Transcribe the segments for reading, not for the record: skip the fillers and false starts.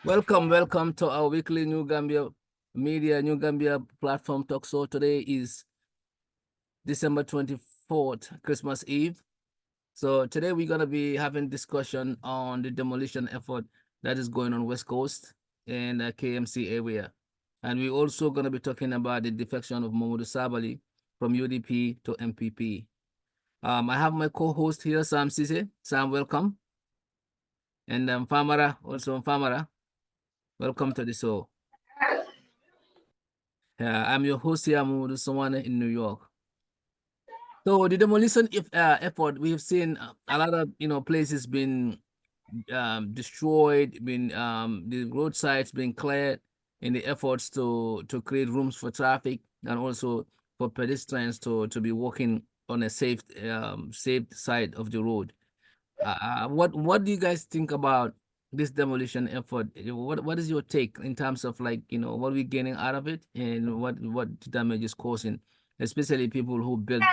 Welcome to our weekly New Gambia New Gambia platform talk show. Today is December 24th, Christmas Eve. So today we're gonna be having discussion on the demolition effort that is going on West Coast and KMC area. And we're also gonna be talking about the defection of Momodou Sabally from UDP to MPP. I have my co-host here, Sam Ceesay. Sam, welcome. And Famara, also Famara. Welcome to the show. I'm your host here, Momodou Sawaneh in New York. So the demolition effort, we've seen a lot of places been destroyed, the roadsides being cleared in the efforts to create rooms for traffic and also for pedestrians to be walking on a safe side of the road. What do you guys think about this demolition effort? What is your take in terms of what we're getting out of it and what damage is causing, especially people who build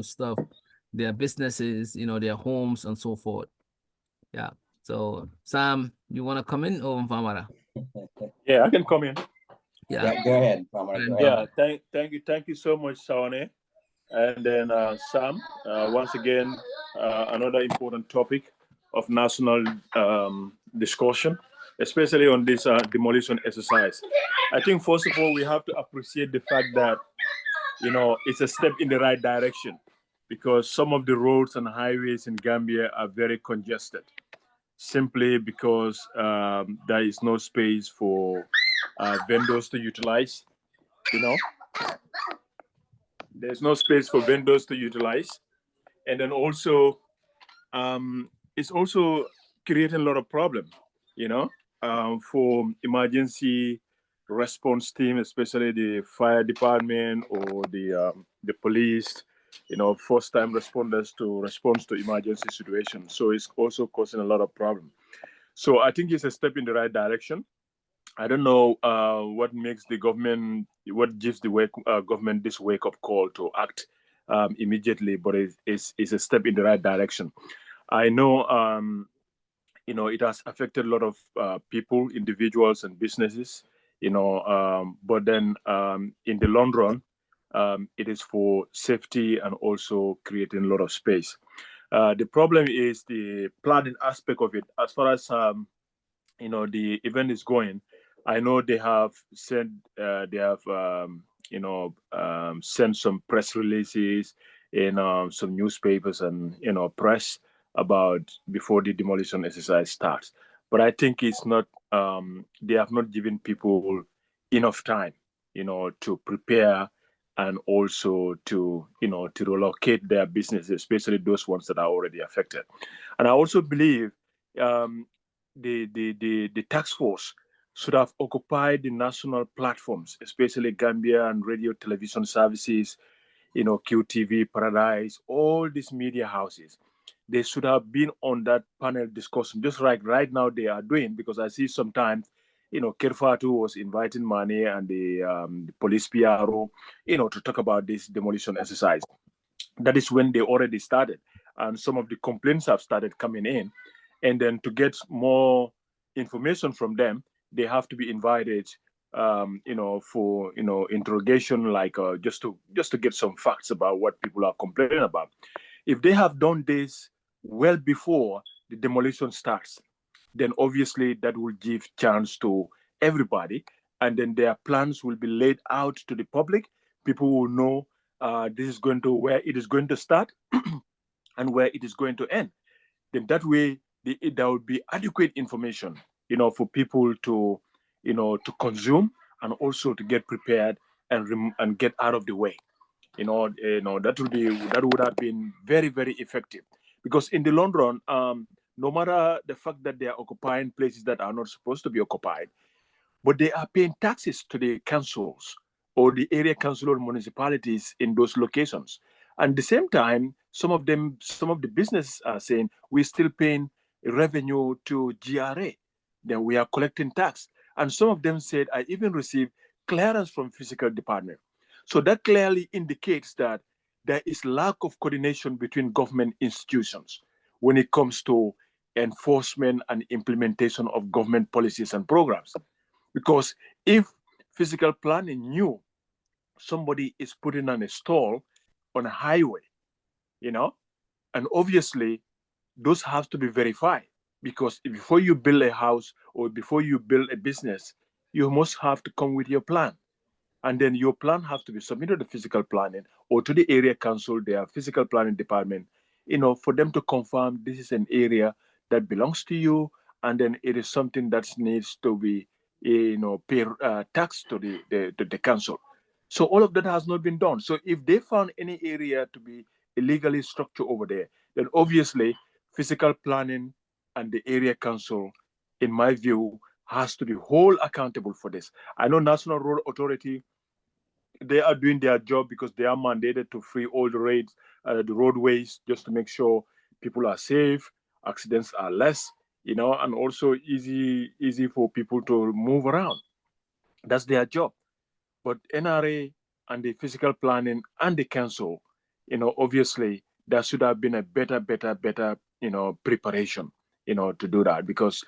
stuff, their businesses, their homes and so forth. Yeah. So Sam, you want to come in or Famara? Yeah, I can come in. Yeah, go ahead, Famara. Go ahead. Yeah, thank you so much, Sawaneh. And then Sam, once again, another important topic of national discussion, especially on this demolition exercise. I think first of all, we have to appreciate the fact that, it's a step in the right direction because some of the roads and highways in Gambia are very congested simply because there is no space for vendors to utilize, There's no space for vendors to utilize. And then also, it's also creating a lot of problem, for emergency response team, especially the fire department or the police, first time responders to respond to emergency situations. So it's also causing a lot of problem. So I think it's a step in the right direction. I don't know what makes the government, what gives the government this wake-up call to act immediately, but it's a step in the right direction. I know, it has affected a lot of people, individuals, and businesses, but then in the long run, it is for safety and also creating a lot of space. The problem is the planning aspect of it. As far as the event is going, I know they have sent sent some press releases in some newspapers and press about before the demolition exercise starts. But I think it's not they have not given people enough time, to prepare and also to to relocate their businesses, especially those ones that are already affected. And I also believe the task force should have occupied the national platforms, especially Gambia and radio television services, QTV, Paradise, all these media houses. They should have been on that panel discussion, just like right now they are doing, because I see sometimes, Kerfatu was inviting Mane and the police PRO, to talk about this demolition exercise. That is when they already started. And some of the complaints have started coming in. And then to get more information from them, they have to be invited, for interrogation, like just to get some facts about what people are complaining about. If they have done this well before the demolition starts, then obviously that will give chance to everybody, and then their plans will be laid out to the public. People will know this is going to where it is going to start and where it is going to end. Then that way there would be adequate information, for people to, to consume and also to get prepared and get out of the way. That would have been very, very effective, because in the long run, no matter the fact that they are occupying places that are not supposed to be occupied, but they are paying taxes to the councils or the area council or municipalities in those locations. And at the same time, some of the businesses are saying we're still paying revenue to GRA. Then we are collecting tax. And some of them said, I even received clearance from physical department. So that clearly indicates that there is lack of coordination between government institutions when it comes to enforcement and implementation of government policies and programs. Because if physical planning knew somebody is putting on a stall on a highway, and obviously those have to be verified, because before you build a house or before you build a business, you must have to come with your plan. And then your plan has to be submitted to physical planning or to the area council, their physical planning department, for them to confirm this is an area that belongs to you, and then it is something that needs to be, pay tax to the council. So all of that has not been done. So if they found any area to be illegally structured over there, then obviously physical planning and the area council, in my view, has to be whole accountable for this. I know National Road Authority, they are doing their job because they are mandated to free all the roadways, just to make sure people are safe, accidents are less, and also easy for people to move around. That's their job. But NRA and the physical planning and the council, obviously there should have been a better, preparation, to do that, because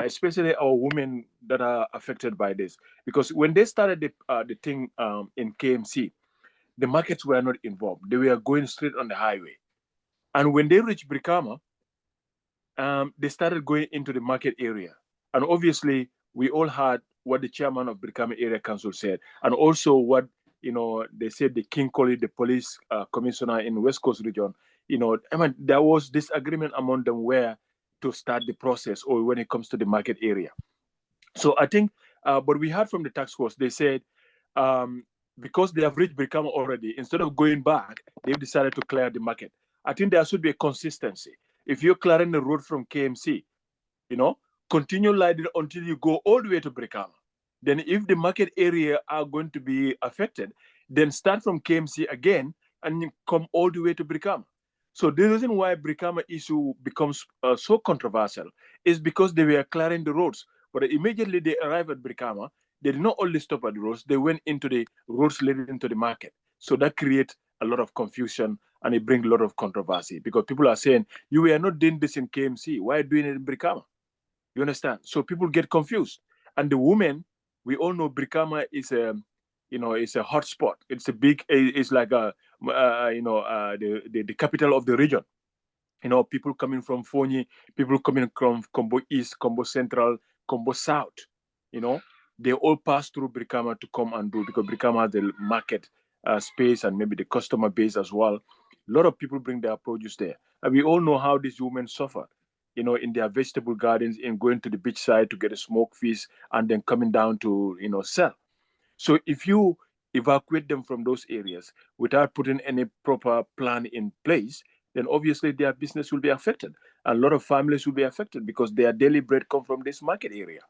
especially our women that are affected by this. Because when they started the thing in KMC, the markets were not involved. They were going straight on the highway. And when they reached Brikama, they started going into the market area. And obviously, we all heard what the chairman of Brikama Area Council said, and also what they said the King Colley, the police commissioner in West Coast region. There was disagreement among them where to start the process or when it comes to the market area. So I think, but we heard from the task force, they said because they have reached Brikama already, instead of going back, they've decided to clear the market. I think there should be a consistency. If you're clearing the road from KMC, continue lighting until you go all the way to Brikama. Then if the market area are going to be affected, then start from KMC again and come all the way to Brikama. So the reason why Brikama issue becomes so controversial is because they were clearing the roads. But immediately they arrived at Brikama, they did not only stop at the roads, they went into the roads leading into the market. So that creates a lot of confusion and it brings a lot of controversy, because people are saying, you were not doing this in KMC, why are you doing it in Brikama? You understand? So people get confused. And the women, we all know Brikama is it's a hot spot. It's a big, it's like the capital of the region. People coming from Fonyi, people coming from Combo East, Combo Central, Combo South, they all pass through Brikama to come and do, because Brikama has the market space and maybe the customer base as well. A lot of people bring their produce there. And we all know how these women suffer, in their vegetable gardens, in going to the beach side to get a smoked fish and then coming down to, sell. So if you evacuate them from those areas without putting any proper plan in place, then obviously their business will be affected. A lot of families will be affected because their daily bread comes from this market area.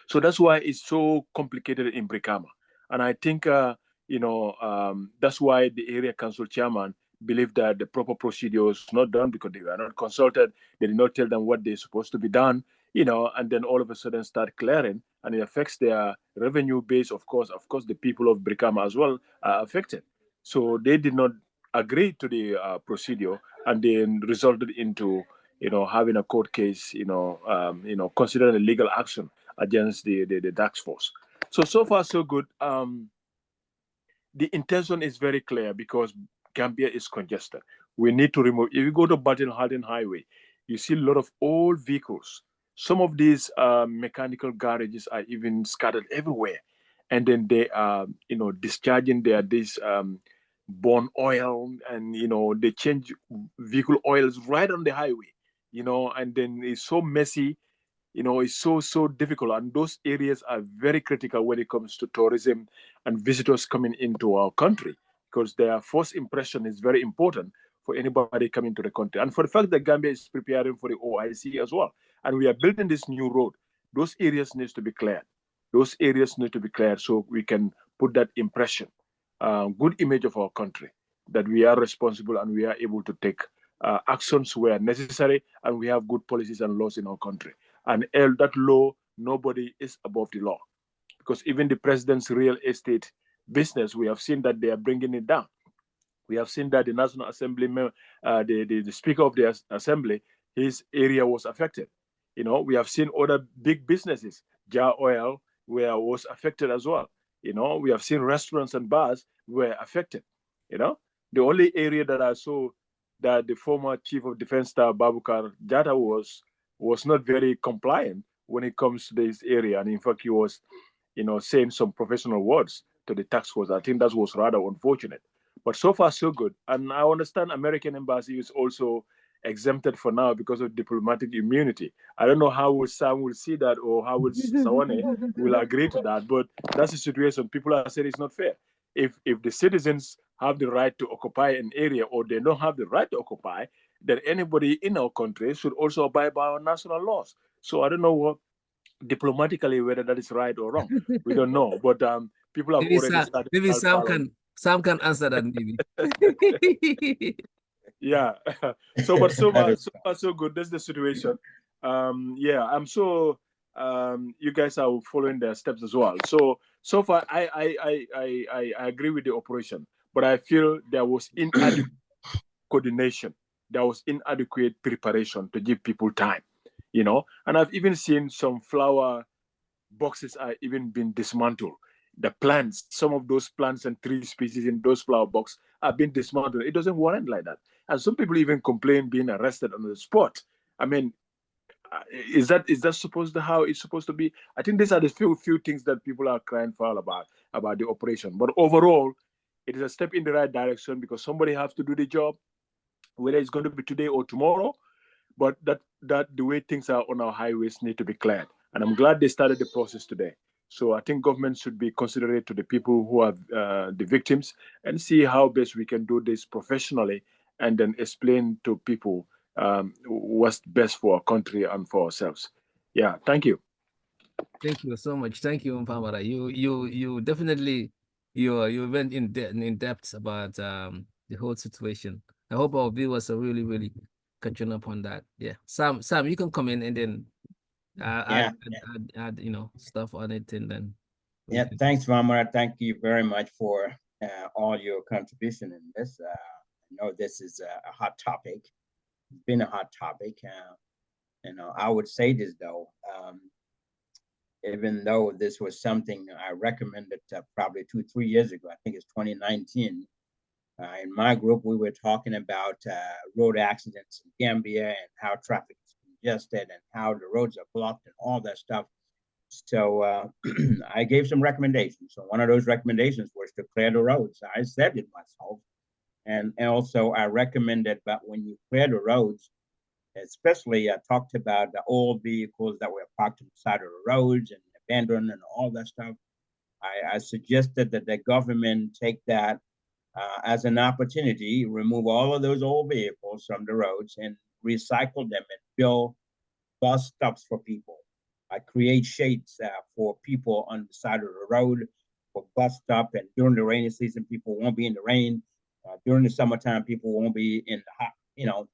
So that's why it's so complicated in Brikama. And I think, that's why the area council chairman believed that the proper procedure was not done because they were not consulted. They did not tell them what they're supposed to be done, and then all of a sudden start clearing, and it affects their revenue base. Of course, the people of Brikama as well are affected. So they did not agree to the procedure, and then resulted into, having a court case, considered a legal action against the task force. So far so good. The intention is very clear because Gambia is congested. We need to remove. If you go to Baton Harden Highway, you see a lot of old vehicles. Some of these mechanical garages are even scattered everywhere, and then they are, discharging this burn oil, and they change vehicle oils right on the highway, and then it's so messy. It's so difficult, and those areas are very critical when it comes to tourism and visitors coming into our country, because their first impression is very important for anybody coming to the country. And for the fact that Gambia is preparing for the OIC as well, and we are building this new road, those areas need to be cleared. Those areas need to be cleared so we can put that impression, good image of our country, that we are responsible and we are able to take actions where necessary, and we have good policies and laws in our country. And that law, nobody is above the law. Because even the president's real estate business, we have seen that they are bringing it down. We have seen that the National Assembly, the Speaker of the Assembly, his area was affected. You know, we have seen other big businesses, Jar Oil, where was affected as well. You know, we have seen restaurants and bars were affected. You know, the only area that I saw that the former Chief of Defense Staff Babukar Jata was not very compliant when it comes to this area, and in fact, he was, you know, saying some professional words to the task force. I think that was rather unfortunate. But so far, so good. And I understand American embassy is also exempted for now because of diplomatic immunity. I don't know how will Sam will see that or how will Sawaneh will agree to that, but that's the situation. People are saying it's not fair. If the citizens have the right to occupy an area or they don't have the right to occupy, then anybody in our country should also abide by our national laws. So I don't know what diplomatically whether that is right or wrong. We don't know, but people have maybe already Sam, started. maybe Sam can answer that maybe. Yeah. So, but so far so good. That's the situation. Yeah, I'm sure you guys are following their steps as well. So far, I agree with the operation, but I feel there was inadequate coordination. There was inadequate preparation to give people time. You know, and I've even seen some flower boxes are even been dismantled. The plants, some of those plants and tree species in those flower boxes are being dismantled. It doesn't warrant like that. And some people even complain being arrested on the spot. I mean, is that supposed to how it's supposed to be? I think these are the few things that people are crying foul about the operation. But overall, it is a step in the right direction because somebody has to do the job, whether it's going to be today or tomorrow. But that the way things are on our highways need to be cleared. And I'm glad they started the process today. So I think government should be considerate to the people who are the victims and see how best we can do this professionally and then explain to people what's best for our country and for ourselves. Yeah, thank you. Thank you so much. Thank you, Famara. You definitely you went in depth about the whole situation. I hope our viewers are really catching up on that. Yeah, Sam, you can come in and then add stuff on it and then. Yeah, thanks, Famara. Thank you very much for all your contribution in this. I know this is a hot topic. It's been a hot topic. I would say this though. Even though this was something I recommended probably 2-3 years ago, I think it's 2019. In my group, we were talking about road accidents in Gambia and how traffic is congested and how the roads are blocked and all that stuff. So I gave some recommendations. So one of those recommendations was to clear the roads. I said it myself. And also I recommended that when you clear the roads, especially I talked about the old vehicles that were parked on the side of the roads and abandoned and all that stuff. I suggested that the government take that as an opportunity, remove all of those old vehicles from the roads and recycle them and build bus stops for people. I create shades for people on the side of the road for bus stop, and during the rainy season, people won't be in the rain. During the summertime, people won't be in the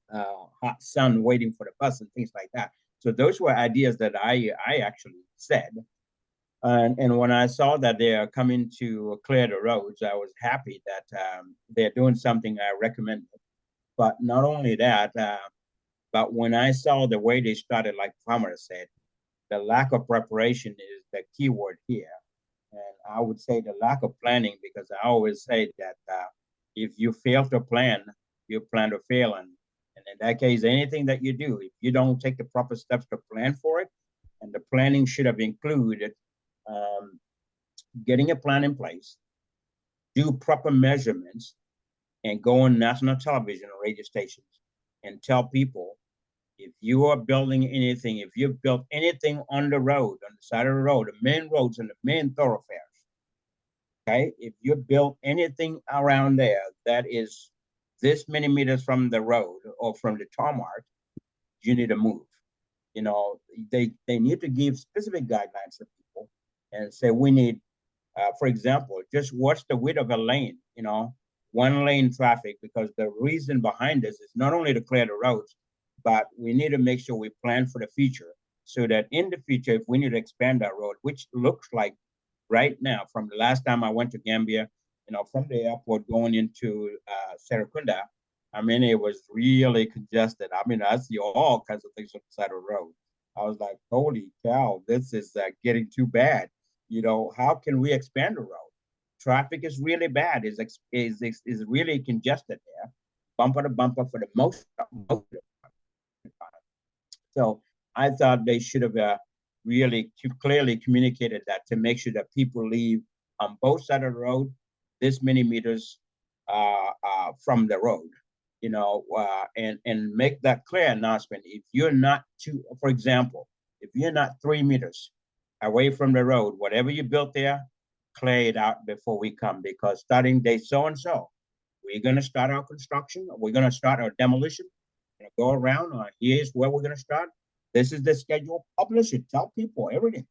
hot sun waiting for the bus and things like that. So those were ideas that I actually said. And when I saw that they are coming to clear the roads, I was happy that they're doing something I recommended. But not only that, but when I saw the way they started, like Famara said, the lack of preparation is the key word here. And I would say the lack of planning, because I always say that if you fail to plan, you plan to fail. And in that case, anything that you do, if you don't take the proper steps to plan for it, and the planning should have included getting a plan in place, do proper measurements, and go on national television or radio stations and tell people, if you are building anything, if you've built anything on the road, on the side of the road, the main roads and the main thoroughfares, okay, if you built anything around there that is this many meters from the road or from the tarmac, you need to move. They need to give specific guidelines to people and say, we need, for example, just watch the width of a lane, one lane traffic, because the reason behind this is not only to clear the roads, but we need to make sure we plan for the future so that in the future, if we need to expand that road, which looks like right now, from the last time I went to Gambia, from the airport going into Serekunda, I mean, it was really congested. I mean, I see all kinds of things on the side of the road. I was like, holy cow, this is getting too bad. You know, how can we expand the road? Traffic is really bad. Is really congested there, bumper to bumper for the most of the time. So I thought they should have really clearly communicated that to make sure that people leave on both sides of the road this many meters from the road, you know, and make that clear announcement. If you're not for example, if you're not 3 meters away from the road, whatever you built there, clear it out before we come, because starting day so and so, we're going to start our construction. We're going to start our demolition. We're going to go around. Here's where we're going to start. This is the schedule. Publish it. Tell people everything.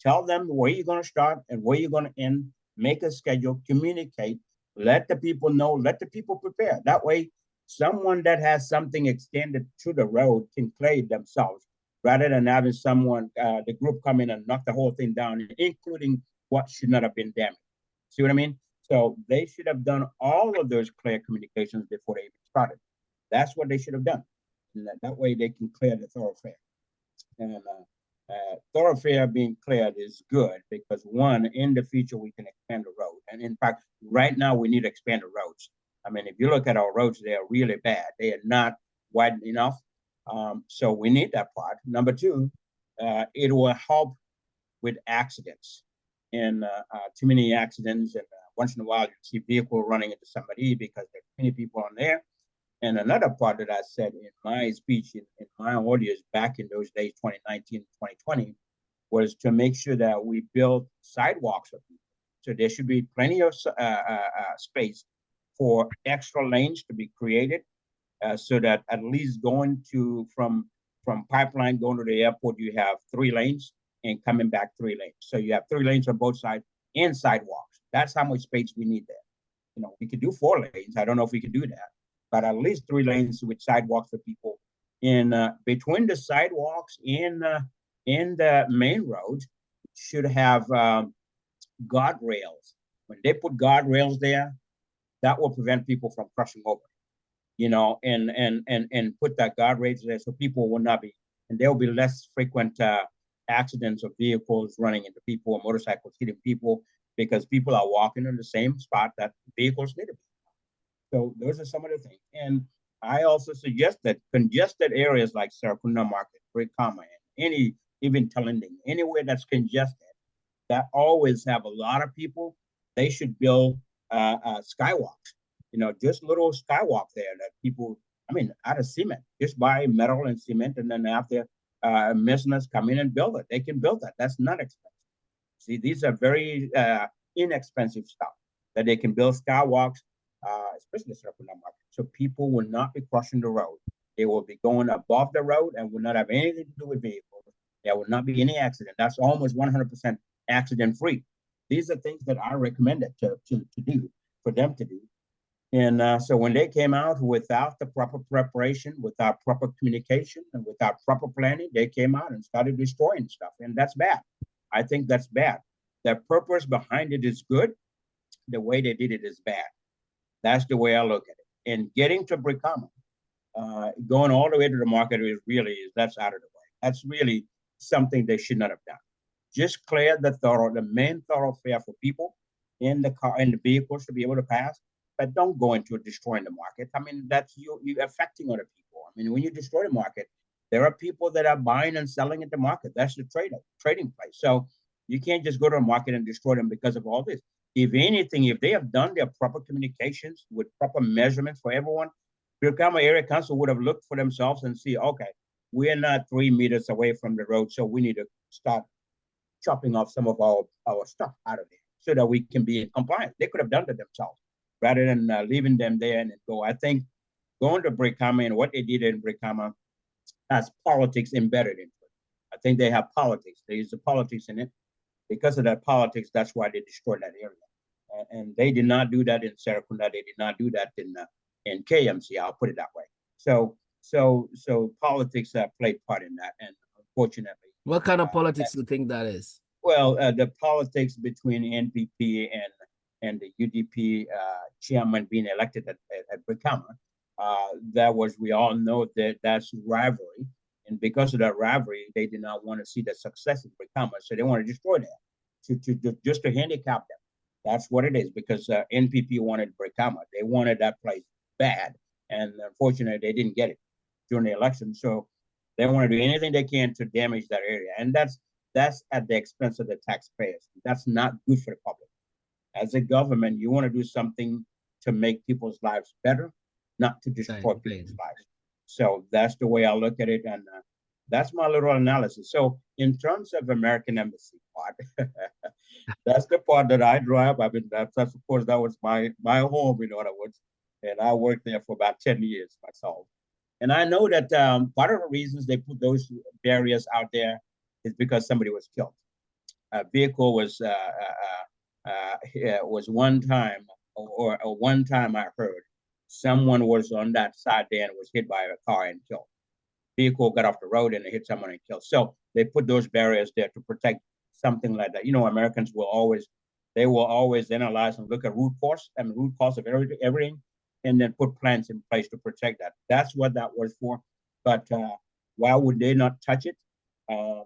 Tell them where you're going to start and where you're going to end. Make a schedule. Communicate. Let the people know. Let the people prepare. That way, someone that has something extended to the road can clear it themselves, rather than having someone, the group come in and knock the whole thing down, including what should not have been damaged. See what I mean? So they should have done all of those clear communications before they even started. That's what they should have done. And that way they can clear the thoroughfare. And thoroughfare being cleared is good because, one, in the future we can expand the road. And in fact, right now we need to expand the roads. I mean, if you look at our roads, they are really bad. They are not wide enough. So we need that part. Number two, it will help with accidents. And too many accidents, and once in a while you see vehicle running into somebody because there's many people on there. And another part that I said in my speech, in my audience back in those days, 2019, 2020, was to make sure that we build sidewalks for people. So there should be plenty of space for extra lanes to be created, so that at least going from Pipeline going to the airport, you have 3 lanes, and coming back 3 lanes. So you have 3 lanes on both sides and sidewalks. That's how much space we need there. You know, we could do 4 lanes. I don't know if we could do that, but at least 3 lanes with sidewalks for people. In between the sidewalks in the main road should have guardrails. When they put guardrails there, that will prevent people from crossing over. You know, and put that guardrails there so people will not be, and there will be less frequent accidents of vehicles running into people or motorcycles hitting people, because people are walking in the same spot that vehicles need to be. So those are some of the things. And I also suggest that congested areas like Seracunda Market, Brikama, and even Talending, anywhere that's congested, that always have a lot of people, they should build skywalks. You know, just little skywalk there that people, I mean, out of cement, just buy metal and cement, and then after masoners come in and build it. They can build that. That's not expensive. See, these are very inexpensive stuff that they can build skywalks, especially the market. So people will not be crossing the road. They will be going above the road and will not have anything to do with vehicles. There will not be any accident. That's almost 100% accident free. These are things that I recommended to do, for them to do. And so when they came out without the proper preparation, without proper communication, and without proper planning, they came out and started destroying stuff. And that's bad. I think that's bad. The purpose behind it is good. The way they did it is bad. That's the way I look at it. And getting to Brikama, going all the way to the market that's out of the way. That's really something they should not have done. Just clear the main thoroughfare for people in the car and the vehicles to be able to pass. But don't go into destroying the market. I mean, that's you affecting other people. I mean, when you destroy the market, there are people that are buying and selling at the market. That's the trading place. So you can't just go to the market and destroy them because of all this. If anything, if they have done their proper communications with proper measurements for everyone, Brikama Area Council would have looked for themselves and see, okay, we're not 3 meters away from the road, so we need to start chopping off some of our stuff out of there so that we can be in compliance. They could have done it themselves, rather than leaving them there and go. I think going to Brikama and what they did in Brikama has politics embedded into it. I think they have politics. There is the politics in it. Because of that politics, that's why they destroyed that area. And they did not do that in Seracunda. They did not do that in KMC. I'll put it that way. So politics played part in that, and unfortunately. What kind of politics do you think that is? Well, the politics between NPP and the UDP chairman being elected at Brikama, we all know that that's rivalry. And because of that rivalry, they did not want to see the success of Brikama. So they want to destroy that, just to handicap them. That's what it is, because NPP wanted Brikama. They wanted that place bad. And unfortunately, they didn't get it during the election. So they want to do anything they can to damage that area. And that's at the expense of the taxpayers. That's not good for the public. As a government, you want to do something to make people's lives better, not to destroy people's lives. So that's the way I look at it. And that's my little analysis. So in terms of American Embassy part, that's the part that I drive. I mean, that's of course, that was my home, in other words. And I worked there for about 10 years myself. And I know that part of the reasons they put those barriers out there is because somebody was killed. A vehicle was one time, or one time I heard someone was on that side there and was hit by a car and killed. Vehicle got off the road and it hit someone and killed. So they put those barriers there to protect something like that. You know, Americans will always analyze and look at root cause of everything, and then put plans in place to protect that. That's what that was for. But why would they not touch it? There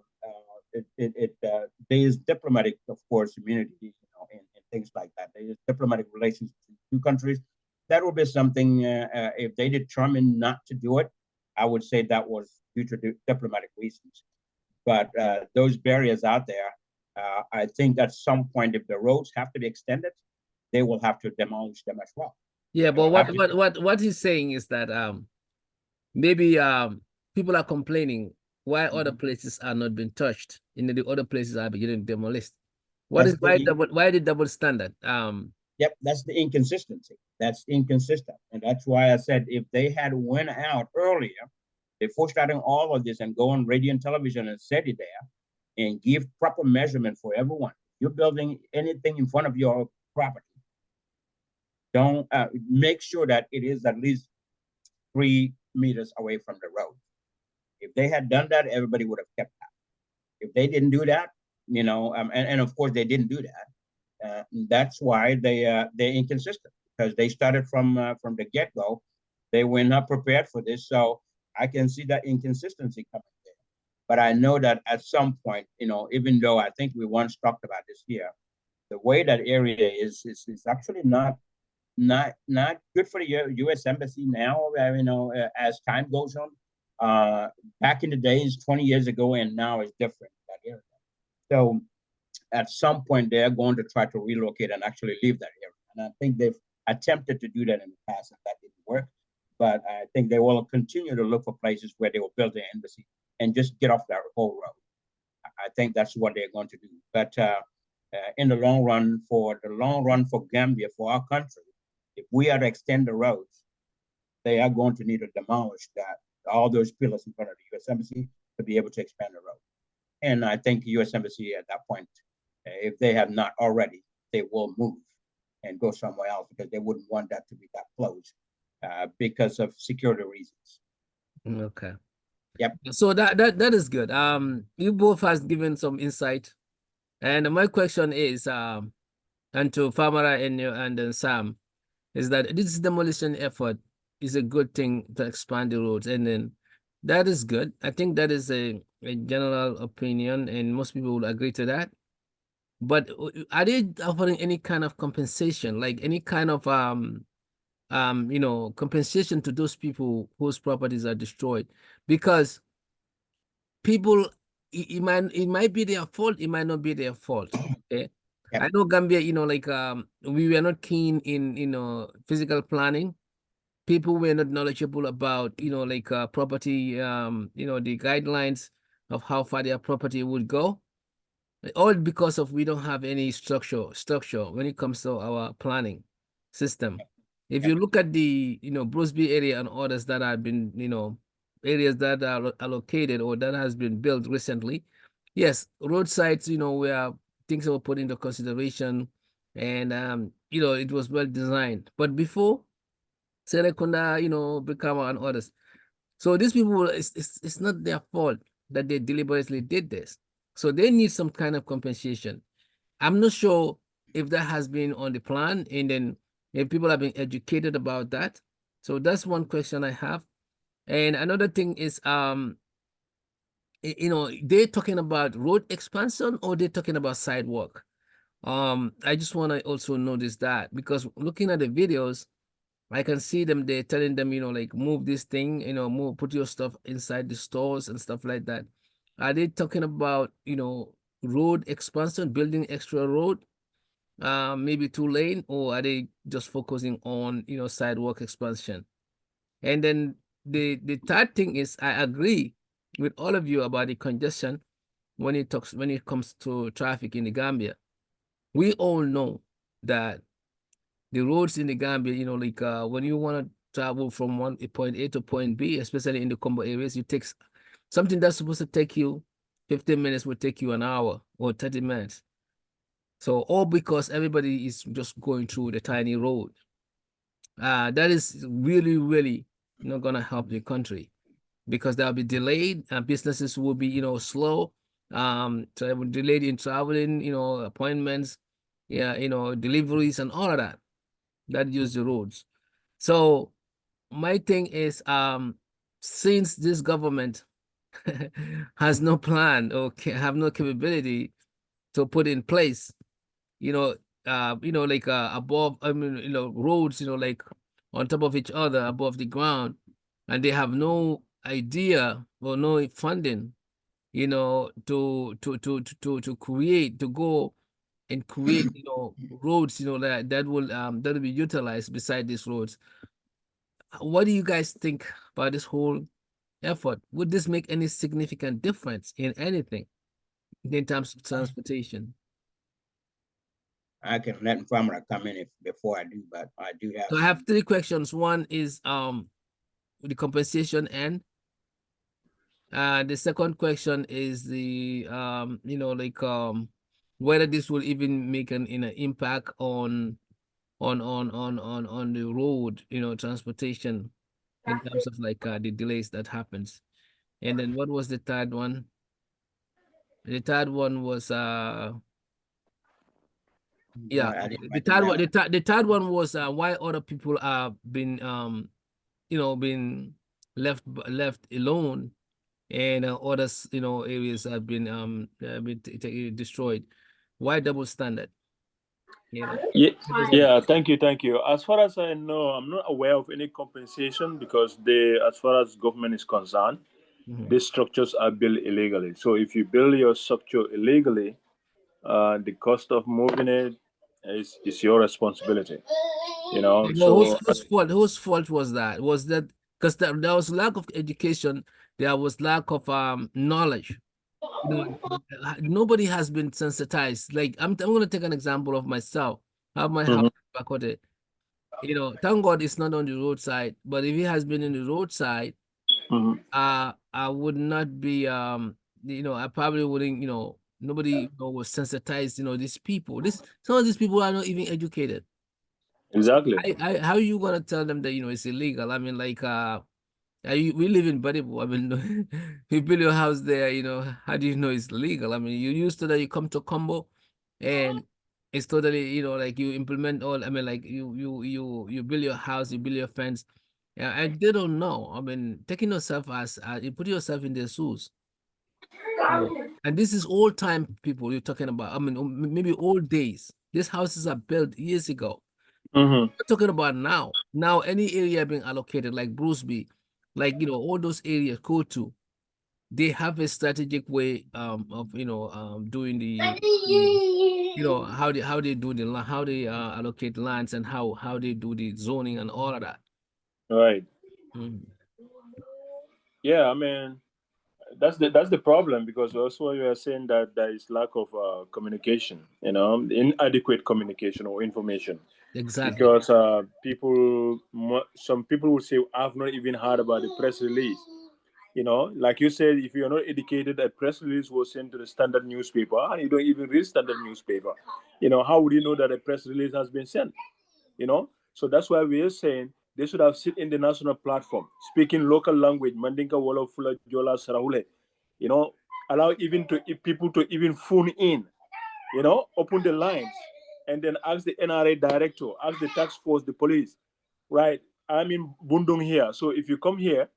is diplomatic, of course, immunity, you know, and things like that. There is diplomatic relations between two countries. That would be something, if they determined not to do it, I would say that was due to diplomatic reasons. But those barriers out there, I think at some point, if the roads have to be extended, they will have to demolish them as well. Yeah, but what he's saying is that maybe people are complaining why other places are not being touched, and the other places are getting demolished. Why the double standard? Yep, that's the inconsistency. That's inconsistent, and that's why I said if they had went out earlier, before starting all of this, and go on radio and television and said it there, and give proper measurement for everyone. You're building anything in front of your property, don't make sure that it is at least 3 meters away from the road. If they had done that, everybody would have kept that. If they didn't do that, you know, and of course they didn't do that. That's why they're inconsistent, because they started from the get-go. They were not prepared for this, so I can see that inconsistency coming there. But I know that at some point, you know, even though I think we once talked about this here, the way that area is actually not good for the U.S. Embassy now. You know, as time goes on, back in the days, 20 years ago, and now it's different, that area. So at some point, they're going to try to relocate and actually leave that area. And I think they've attempted to do that in the past, and that didn't work. But I think they will continue to look for places where they will build their embassy and just get off that whole road. I think that's what they're going to do. But in the long run, for Gambia, for our country, if we are to extend the roads, they are going to need to demolish all those pillars in front of the U.S. Embassy to be able to expand the road. And I think the U.S. Embassy at that point, if they have not already, they will move and go somewhere else, because they wouldn't want that to be that close because of security reasons. Okay. Yep. So that is good. You both has given some insight, and my question is, and to Famara and Sam, is that this demolition effort is a good thing to expand the roads, and then that is good. I think that is a general opinion, and most people will agree to that. But are they offering any kind of compensation, like any kind of you know, compensation to those people whose properties are destroyed? Because people, it might be their fault, it might not be their fault. Okay. Yep. I know Gambia, you know, like we were not keen in, you know, physical planning. People were not knowledgeable about, you know, like property, you know, the guidelines of how far their property would go. All because of we don't have any structure when it comes to our planning system. If you look at the, you know, Brosby area and others that have been, you know, areas that are allocated or that has been built recently, yes, roadsides, you know, where things were put into consideration, and you know, it was well designed. But before Serekunda, you know, Brikama and others, so these people, it's not their fault that they deliberately did this. So they need some kind of compensation. I'm not sure if that has been on the plan, and then if people have been educated about that. So that's one question I have. And another thing is, they're talking about road expansion or they're talking about sidewalk. I just want to also notice that, because looking at the videos, I can see them, they're telling them, like, move this thing, move, put your stuff inside the stores and stuff like that. Are they talking about, road expansion, building extra road, maybe 2 lane, or are they just focusing on, sidewalk expansion? And then the third thing is, I agree with all of you about the congestion when it comes to traffic in the Gambia. We all know that the roads in the Gambia, like, when you want to travel from point A to point B, especially in the combo areas, you take something that's supposed to take you 15 minutes will take you an hour or 30 minutes. So all because everybody is just going through the tiny road. That is really, really not gonna help the country, because they'll be delayed, and businesses will be, slow, delayed in traveling, appointments, yeah, deliveries and all of that use the roads. So my thing is, since this government has no plan or have no capability to put in place, like, above, roads, like on top of each other, above the ground, and they have no idea or no funding, to create, to go and create, roads, that will be utilized beside these roads. What do you guys think about this whole effort? Would this make any significant difference in anything in terms of transportation? I can let Famara come in before I do, but I do have. So I have 3 questions. One is the compensation end. The second question is the like, whether this will even make an impact on the road, transportation, in terms of like, the delays that happens. And then what was the third one? The third one was yeah, the third one was why other people are been been left alone, and others, areas have been destroyed. Why double standard? Yeah, Because yeah, thank you. As far as I know, I'm not aware of any compensation because as far as government is concerned, these structures are built illegally. So if you build your structure illegally, the cost of moving it is your responsibility. So whose fault was that? Was that because there was lack of education, there was lack of knowledge. Nobody has been sensitized. Like, I'm gonna take an example of myself. I have my house back there. Thank God it's not on the roadside, but if it has been in the roadside, I would not be I probably wouldn't, nobody, was sensitized, these people. Some of these people are not even educated. exactly. How are you gonna tell them that, it's illegal? I mean, like, we live in Baribu. I mean, you build your house there, how do you know it's legal? I mean, you used to that, you come to Combo, and it's totally, like, you implement all, I mean, like, you build your house, you build your fence, yeah, and they don't know. I mean, taking yourself as you put yourself in their shoes. And this is old time people you're talking about. I mean, maybe old days. These houses are built years ago. We're talking about now. Now, any area being allocated, like Bruceby, like, all those areas, Kotu, they have a strategic way of doing how they do how they allocate lands, and how they do the zoning and all of that. Right. Mhm. Yeah, I mean, that's the problem, because also you are saying that there is lack of communication, inadequate communication or information. Exactly. Because some people will say, I've not even heard about the press release. Like you said, if you're not educated, a press release was sent to the standard newspaper and you don't even read standard newspaper. How would you know that a press release has been sent? So that's why we are saying they should have sit in the national platform, speaking local language, Mandinka, Wolof, Fula, Jola, Sarahule. Allow even to people to even phone in, open the lines, and then ask the NRA director, ask the task force, the police, right? I'm in Bundung here. So if you come here,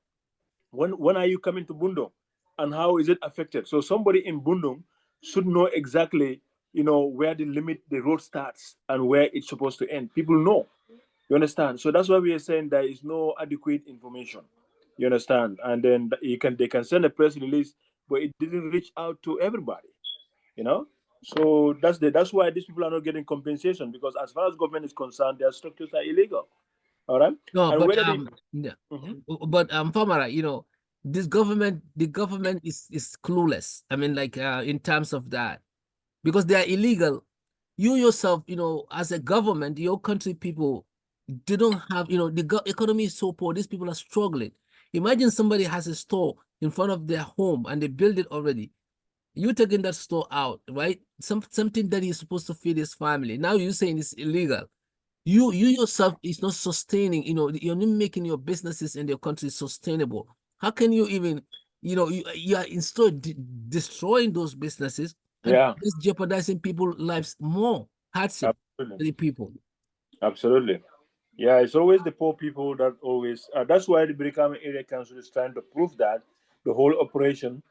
when are you coming to Bundung, and how is it affected? So somebody in Bundung should know exactly, where the road starts and where it's supposed to end. People know. You understand? So that's why we are saying there is no adequate information. You understand? And then they can send a press release, but it didn't reach out to everybody. You know. So that's why these people are not getting compensation, because as far as government is concerned, their structures are illegal. All right. No, And but whether they yeah, Mhm. but Famara, this government, the government is clueless. I mean, like in terms of that, because they are illegal. You yourself, as a government, your country people, they don't have, the economy is so poor. These people are struggling. Imagine somebody has a store in front of their home and they build it already. You taking that store out, right? Something that he's supposed to feed his family. Now you're saying it's illegal. You yourself is not sustaining, you're not making your businesses in your country sustainable. How can you even, you are instead destroying those businesses and Yeah, just jeopardizing people's lives more hardship absolutely. to the people. Absolutely. Yeah, it's always the poor people that always. That's why the Brikama Area Council is trying to prove that the whole operation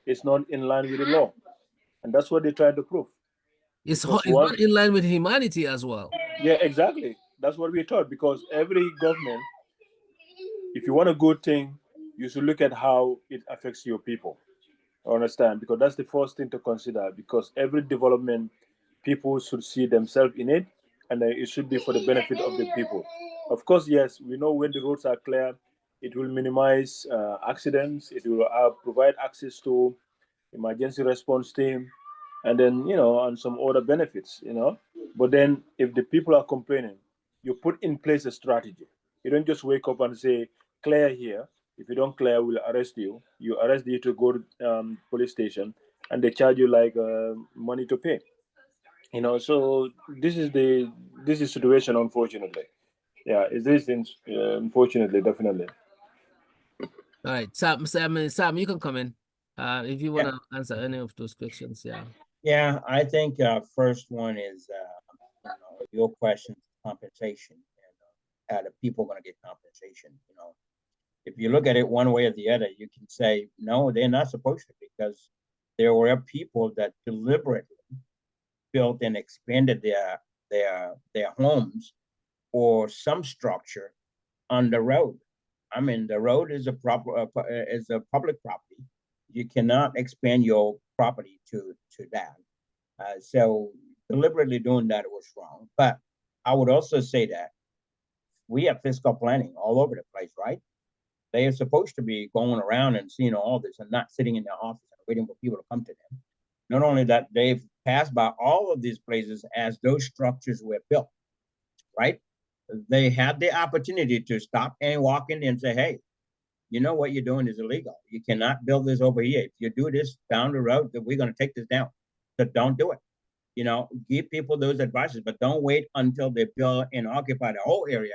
is not in line with the law, and that's what they're trying to prove. Because It's once, not in line with humanity as well. yeah, exactly. That's what we're taught. Because every government, if you want a good thing, you should look at how it affects your people. Understand? Because that's the first thing to consider. Because every development, people should see themselves in it, and it should be for the benefit of the people. Of course, yes, we know when the roads are clear, it will minimize accidents. It will provide access to emergency response team, and then and some other benefits. But then, if the people are complaining, you put in place a strategy. You don't just wake up and say clear here. If you don't clear, we'll arrest you. You arrest you to go to police station, and they charge you like money to pay. So this is situation, unfortunately. Yeah, is this unfortunately, definitely. All right, Sam, you can come in if you want Yeah, to answer any of those questions. Yeah. yeah. I think first one is your question, compensation, and how the people going to get compensation. If you look at it one way or the other, you can say no, they're not supposed to, because there were people that deliberately built and expanded their homes or some structure on the road. I mean, the road is a public property. You cannot expand your property to that. So deliberately doing that was wrong. But I would also say that we have fiscal planning all over the place, right? They are supposed to be going around and seeing all this and not sitting in their office and waiting for people to come to them. Not only that, they've passed by all of these places as those structures were built, right? They had the opportunity to stop and walk in and say, hey, you know what you're doing is illegal. You cannot build this over here. If you do this down the road, then we're going to take this down. So don't do it. Give people those advices, but don't wait until they build and occupy the whole area.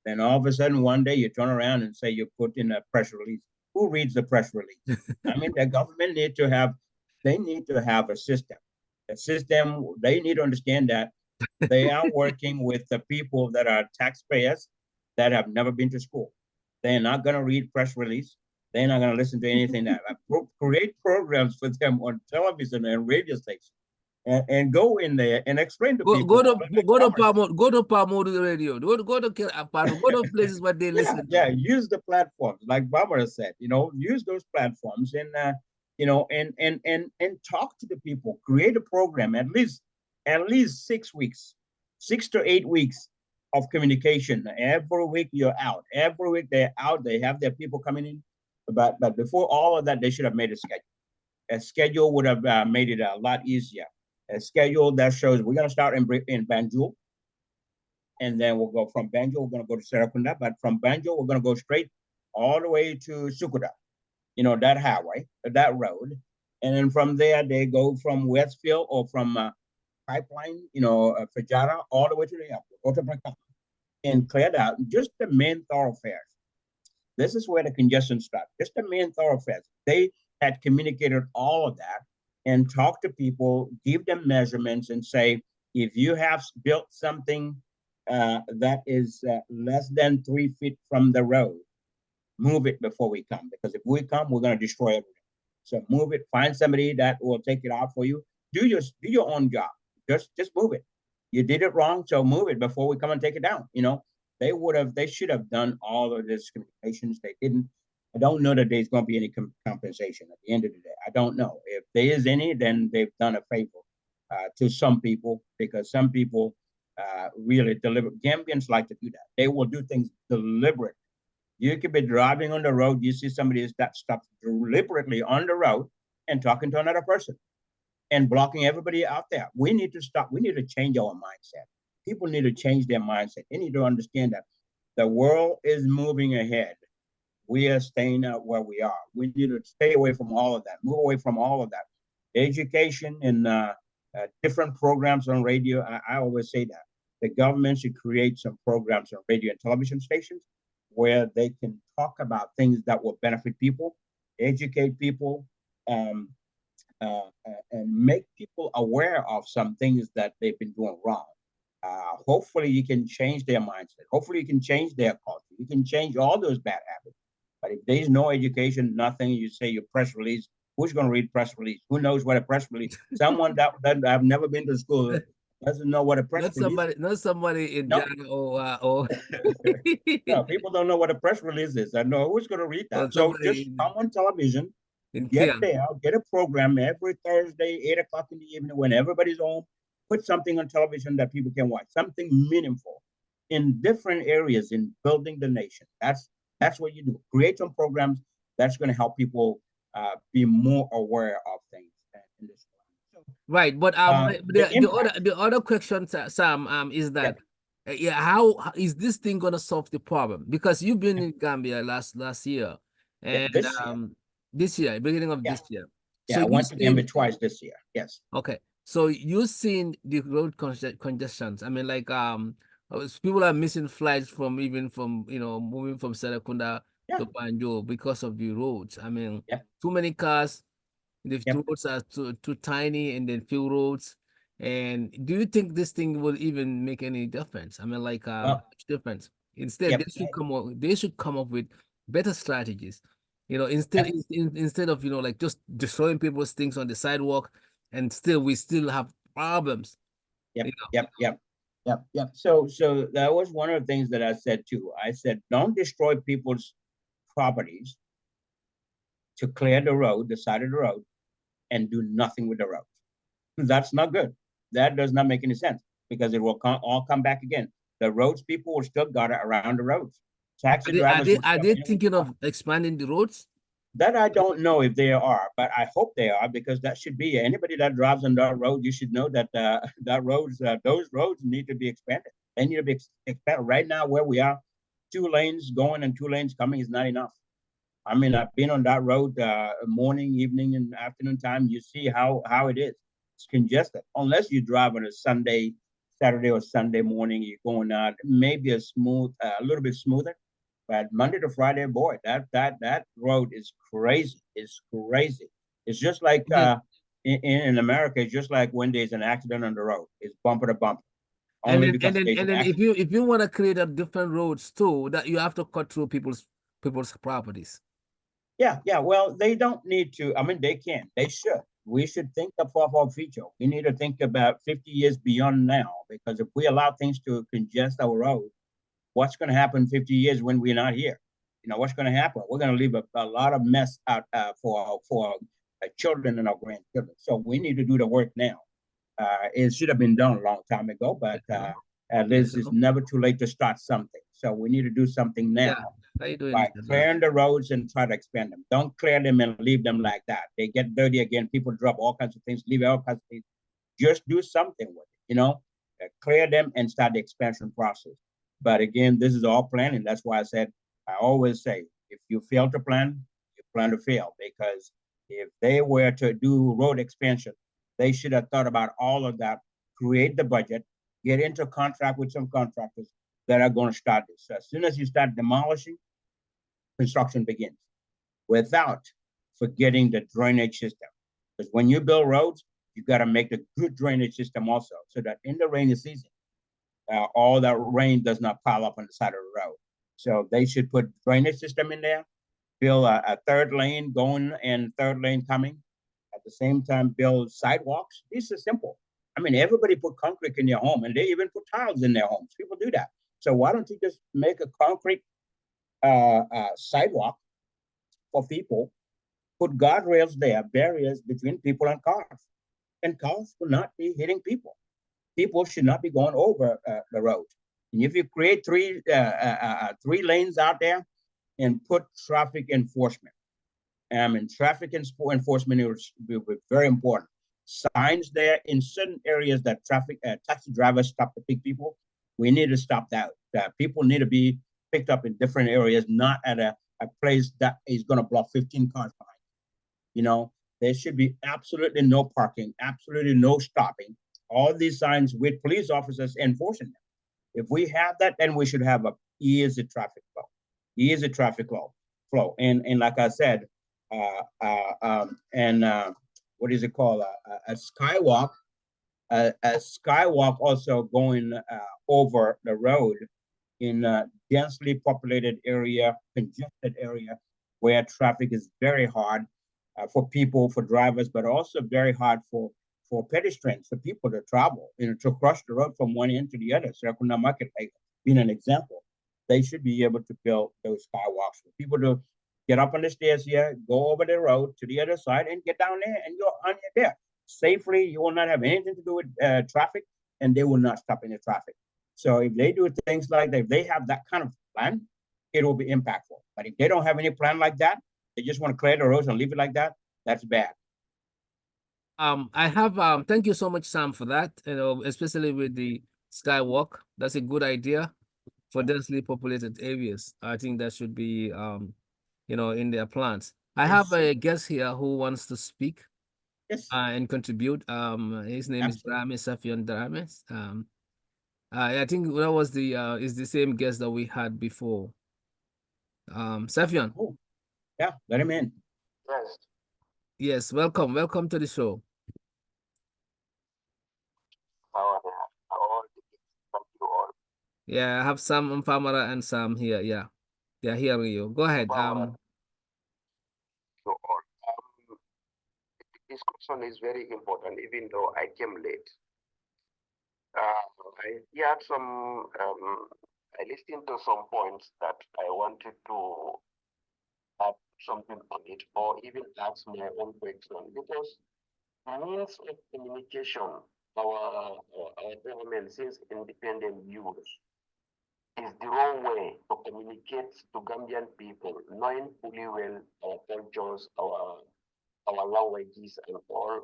Then all of a sudden, one day you turn around and say you put in a press release. Who reads the press release? I mean, the government they need to have a system. A system, they need to understand that they are working with the people that are taxpayers that have never been to school. They're not going to read press release. They're not going to listen to anything that create programs for them on television and radio stations, and go in there and explain to Go people. go to Palmo radio. Go to places where they Yeah, listen yeah. to. Use the platforms, like Barbara said. Use those platforms and and talk to the people. Create a program, at least 6 weeks, 6 to 8 weeks of communication. Every week you're out. Every week they're out. They have their people coming in. But before all of that, they should have made a schedule. A schedule would have made it a lot easier. A schedule that shows we're going to start in Banjul, and then we'll go from Banjul, we're going to go to Serakunda, but from Banjul, we're going to go straight all the way to Sukuda, that highway, that road. And then from there, they go from Westfield or from Pipeline, Fajara, all the way to the airport, and cleared out just the main thoroughfares. This is where the congestion starts, just the main thoroughfares. They had communicated all of that and talked to people, give them measurements, and say, if you have built something that is less than 3 feet from the road, move it before we come, because if we come, we're going to destroy everything. So move it. Find somebody that will take it out for you. Do your own job. Just move it. You did it wrong, so move it before we come and take it down. You know, they should have done all of this communications. They didn't. I don't know that there's going to be any compensation at the end of the day. I don't know. If there is any, then they've done a favor to some people, because some people really deliberate. Gambians like to do that. They will do things deliberately. You could be driving on the road, you see somebody that stops deliberately on the road and talking to another person and blocking everybody out there. We need to stop. We need to change our mindset. People need to change their mindset. They need to understand that the world is moving ahead. We are staying out where we are. We need to stay away from all of that, move away from all of that. Education and different programs on radio. I always say that the government should create some programs on radio and television stations where they can talk about things that will benefit people, educate people, and make people aware of some things that they've been doing wrong. Hopefully you can change their mindset. Hopefully you can change their culture. You can change all those bad habits. But if there's no education, nothing, you say your press release, who's going to read press release? Who knows what a press release? Someone that I've never been to school doesn't know what a press release. Not somebody in Ghana or no, people don't know what a press release is. I know who's going to read that. So just come on television, get there, get a program every Thursday, 8 o'clock in the evening when everybody's home. Put something on television that people can watch, something meaningful in different areas in building the nation. That's what you do. Create some programs that's going to help people be more aware of things in this. Right, but the other question, Sam, is that how is this thing gonna solve the problem? Because you've been in Gambia last year, and this year, beginning of this year. Yeah, so I went to Gambia twice this year. Yes. Okay, so you've seen the road congestions. I mean, like people are missing flights from moving from Serekunda to Banjo because of the roads. I mean, too many cars. The roads are too tiny, and then few roads. And do you think this thing will even make any difference? I mean, like difference. Instead, they should come up with better strategies. You know, instead of like just destroying people's things on the sidewalk, and we still have problems. Yep. So that was one of the things that I said too. I said, don't destroy people's properties to clear the road, the side of the road, and do nothing with the road. That's not good. That does not make any sense, because it will all come back again. The roads people will still gutter around the roads. Taxi drivers are they thinking of expanding the roads? That I don't know if they are, but I hope they are, because that should be anybody that drives on that road. You should know that those roads need to be expanded. They need to be expanded. Right now, where we are, 2 lanes going and 2 lanes coming is not enough. I mean, I've been on that road morning, evening, and afternoon time. You see how it is. It's congested. Unless you drive on a Saturday or Sunday morning, you're going out, maybe a little bit smoother. But Monday to Friday, boy, that road is crazy. It's crazy. It's just like in America, it's just like when there's an accident on the road. It's bumper to bumper. And then if you want to create a different roads too, that you have to cut through people's properties. Yeah. Well, they don't need to. I mean, they can. They should. We should think of our future. We need to think about 50 years beyond now, because if we allow things to congest our road, what's going to happen 50 years when we're not here? You know, what's going to happen? We're going to leave a lot of mess out for our children and our grandchildren. So we need to do the work now. It should have been done a long time ago, but at least it's never too late to start something. So we need to do something now. By clearing the roads and try to expand them. Don't clear them and leave them like that. They get dirty again. People drop all kinds of things, leave all kinds of things. Just do something with it, clear them and start the expansion process. But again, this is all planning. That's why I always say, if you fail to plan, you plan to fail. Because if they were to do road expansion, they should have thought about all of that, create the budget, get into contract with some contractors that are going to start this. So as soon as you start demolishing, construction begins, without forgetting the drainage system. Because when you build roads, you got to make a good drainage system also, so that in the rainy season, all that rain does not pile up on the side of the road. So they should put drainage system in there, build a third lane going and third lane coming. At the same time, build sidewalks. This is simple. I mean, everybody put concrete in their home, and they even put tiles in their homes. People do that. So why don't you just make a concrete sidewalk for people, put guardrails there, barriers between people and cars will not be hitting people. People should not be going over the road. And if you create three lanes out there and put traffic enforcement, traffic enforcement will be very important. Signs there in certain areas that taxi drivers stop to pick people. We need to stop that. People need to be picked up in different areas, not at a place that is going to block 15 cars behind. You know, there should be absolutely no parking, absolutely no stopping. All these signs with police officers enforcing them. If we have that, then we should have a easy traffic flow. Easy traffic flow. And like I said, what is it called? A skywalk. A skywalk also going over the road in a densely populated area, congested area, where traffic is very hard for people, for drivers, but also very hard for pedestrians, for people to travel, to cross the road from one end to the other. Circuna Market, like, being an example, they should be able to build those skywalks for people to get up on the stairs here, go over the road to the other side, and get down there, and you're on there safely. You will not have anything to do with traffic, and they will not stop in the traffic. So if they do things like that, if they have that kind of plan, it will be impactful. But if they don't have any plan like that, they just want to clear the roads and leave it like that, that's bad. I have thank you so much, Sam, for that. You know, especially with the skywalk. That's a good idea for densely populated areas. I think that should be you know, in their plans. I have a guest here who wants to speak and contribute. His name is Drammeh, Safian Drammeh. I think that was is the same guest that we had before. Safian. Oh, yeah, let him in. Yes. Yes, welcome to the show. Yeah, I have Sam Famara and Sam here. Yeah, they're hearing you. Go ahead. The discussion is very important, even though I came late. I listened to some points that I wanted to add something on it, or even ask my own question, because the means of communication our government since independent use is the wrong way to communicate to Gambian people, knowing fully well our cultures, our languages, and all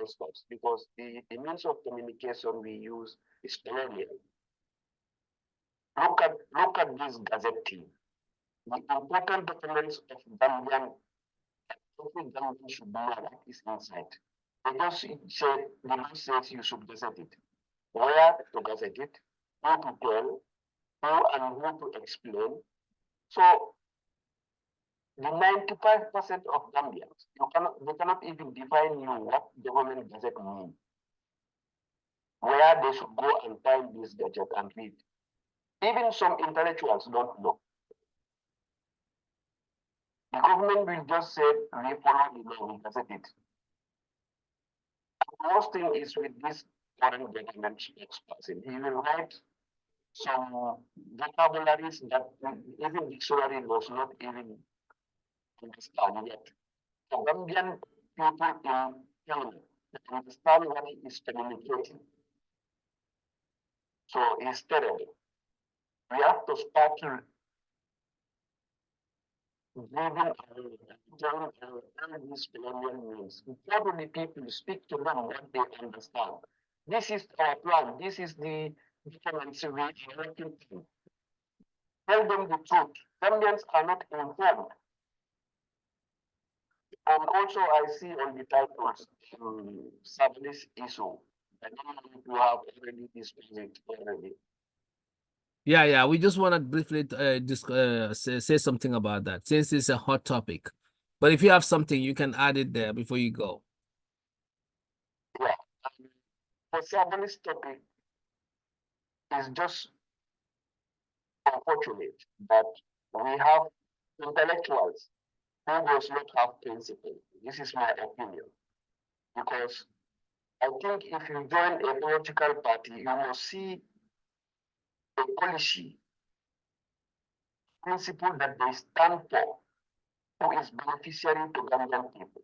stuff. Because the means of communication we use is colonial. Look at this gazetting. The important documents of Gambian, every Gambian should know what is inside. Because the law says you should gazette it. Where to gazette it, who to tell, who and who to explain. So the 95% of Gambians, they cannot even define you what government gazette means. Where they should go and find this gadget and read. Even some intellectuals don't know. The government will just say, we follow the law, we gazette it. The worst thing is with this foreign government spokesperson, he will write some vocabularies that even dictionary was not even understand yet. The Gambian people in Kenya understand what he is communicating. So it's terrible. We have to start reading and these colonial means. Before the people speak to them what they understand. This is our plan. This is the difference we are working through. Tell them the truth. Gambians are not informed. And also, I see on the titles, Sabally's issue. I don't know if you have already discussed it already. Yeah. We just want to briefly say something about that, since it's a hot topic. But if you have something, you can add it there before you go. Yeah. For Sabally's topic, It's just unfortunate that we have intellectuals who does not have principle. This is my opinion. Because I think if you join a political party, you must see a policy, principle that they stand for, who is beneficiary to Gambian people.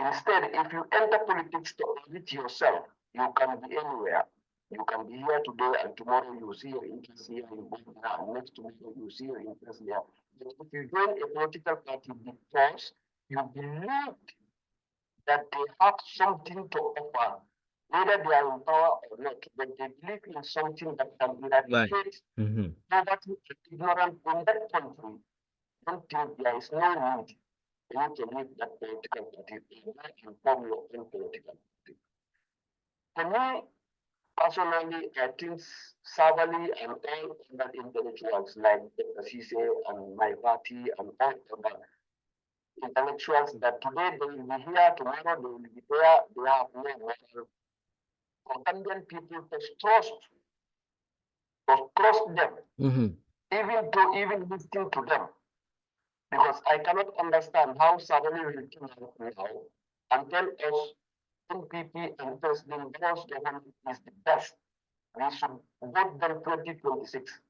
Instead, if you enter politics to elevate yourself, you can be anywhere. You can be here today and tomorrow you see your interest here in Bolivia, and next week you see your interest here. But if you join a political party because you believe that they have something to offer, whether they are in power or not, but they believe in something that can eradicate poverty and ignorance in that country, don't think there is no need for you to leave that political party and form your own political party. For me, personally, I think Sabally and all other intellectuals like Dr. Ceesay and my party and all other intellectuals that today they will be here, tomorrow they will be there, they have no moral. For Gambian people to trust them, even listening to them. Because I cannot understand how Sabally will come out now and tell us NPP and President Barrow's government is the best. We should vote them 2026.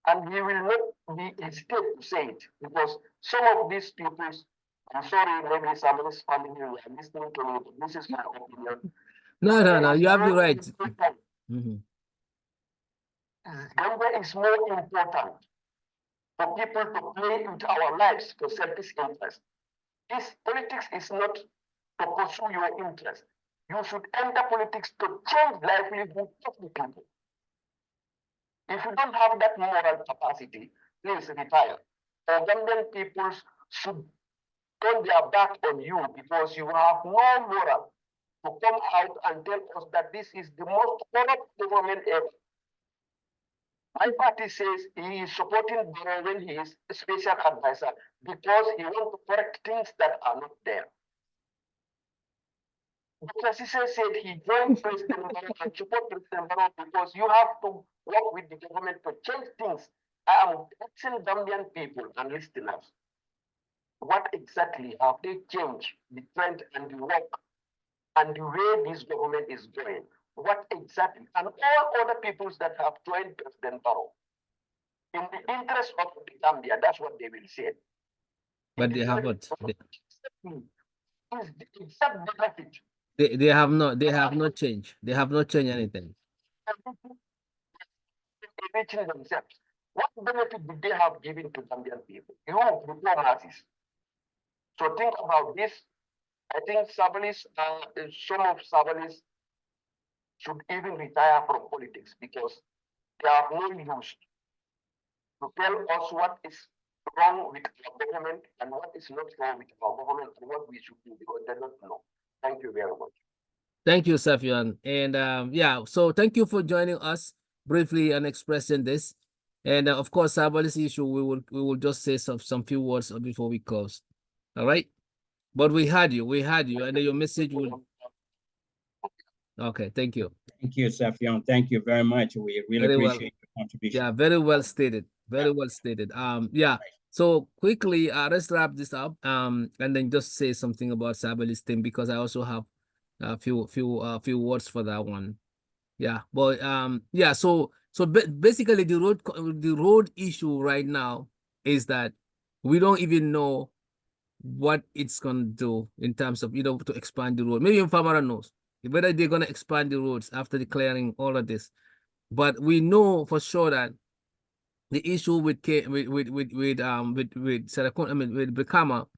And we will not be hesitate to say it because some of these people, I'm sorry, maybe somebody's family are listening to me, but this is my opinion. No, you have the right. Gambia is more important for people to play with our lives for selfish interest. This politics is not to pursue your interest. You should enter politics to change livelihood of the people. If you don't have that moral capacity, please retire. Or Gambian people should turn their back on you because you have no moral to come out and tell us that this is the most corrupt government ever. My party says he is supporting Barrow when he is a special advisor because he wants to correct things that are not there. Dr. Ceesay said he joined President Barrow and support President Barrow because you have to work with the government to change things. I am asking Gambian people and listeners, what exactly have they changed the trend and the work and the way this government is going? What exactly? And all other peoples that have joined President Barrow, in the interest of the Gambia, that's what they will say. But they haven't. Is the exact benefit. They have not changed. They have not changed anything. Enriching themselves. What benefit did they have given to Gambian people? You the poor masses. So think about this. I think Sabalys, some of Sabalys should even retire from politics because they have no use to tell us what is wrong with our government and what is not wrong with our government and what we should do because they don't know. Thank you very much. Thank you, Safian. And yeah, so thank you for joining us briefly and expressing this. And of course, Sabali's issue, we will just say some few words before we close. All right. But we had you, and your message will. Okay, thank you. Thank you, Safian. Thank you very much. We really appreciate your contribution. Yeah, very well stated. Very well stated. Yeah. So quickly, let's wrap this up. And then just say something about Sabali's thing because I also have a few words for that one. Yeah, but yeah. So basically, the road issue right now is that we don't even know what it's gonna do in terms of to expand the road. Maybe Famara knows whether they're gonna expand the roads after declaring all of this, but we know for sure that the issue with Brikama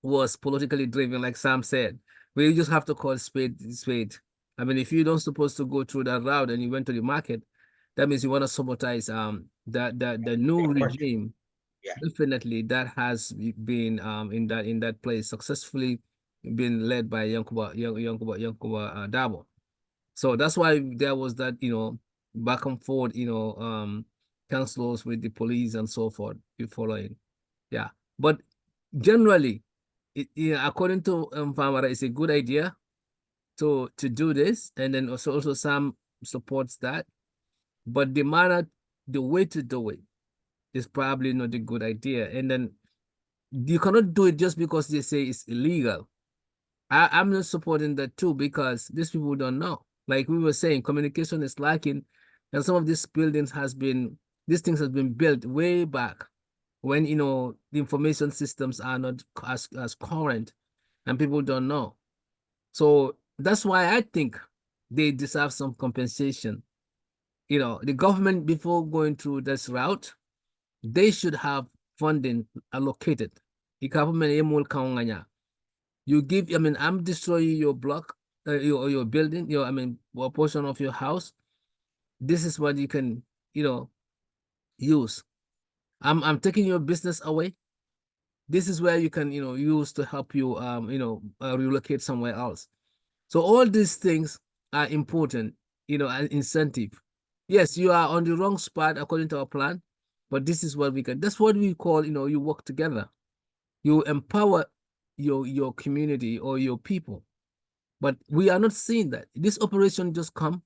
was politically driven, like Sam said. We just have to call spade. I mean, if you don't supposed to go through that route and you went to the market, that means you want to sabotage the new regime. Yeah. Definitely, that has been in that place successfully been led by Yankuba Dabo. So that's why there was that back and forth councils with the police and so forth. You following, yeah. But generally, according to Famara, it's a good idea to do this, and then also Sam supports that. but the way to do it is probably not a good idea. And then you cannot do it just because they say it's illegal. I'm not supporting that too, because these people don't know. Like we were saying, communication is lacking, and some of these things has been built way back when the information systems are not as current, and people don't know. So that's why I think they deserve some compensation. The government, before going through this route, they should have funding allocated. You give, I'm destroying your block, your building, a portion of your house. This is what you can, use. I'm taking your business away. This is where you can, use to help you, relocate somewhere else. So all these things are important, an incentive. Yes, you are on the wrong spot according to our plan, but this is what we can. That's what we call, you work together. You empower your community or your people. But we are not seeing that. This operation just come.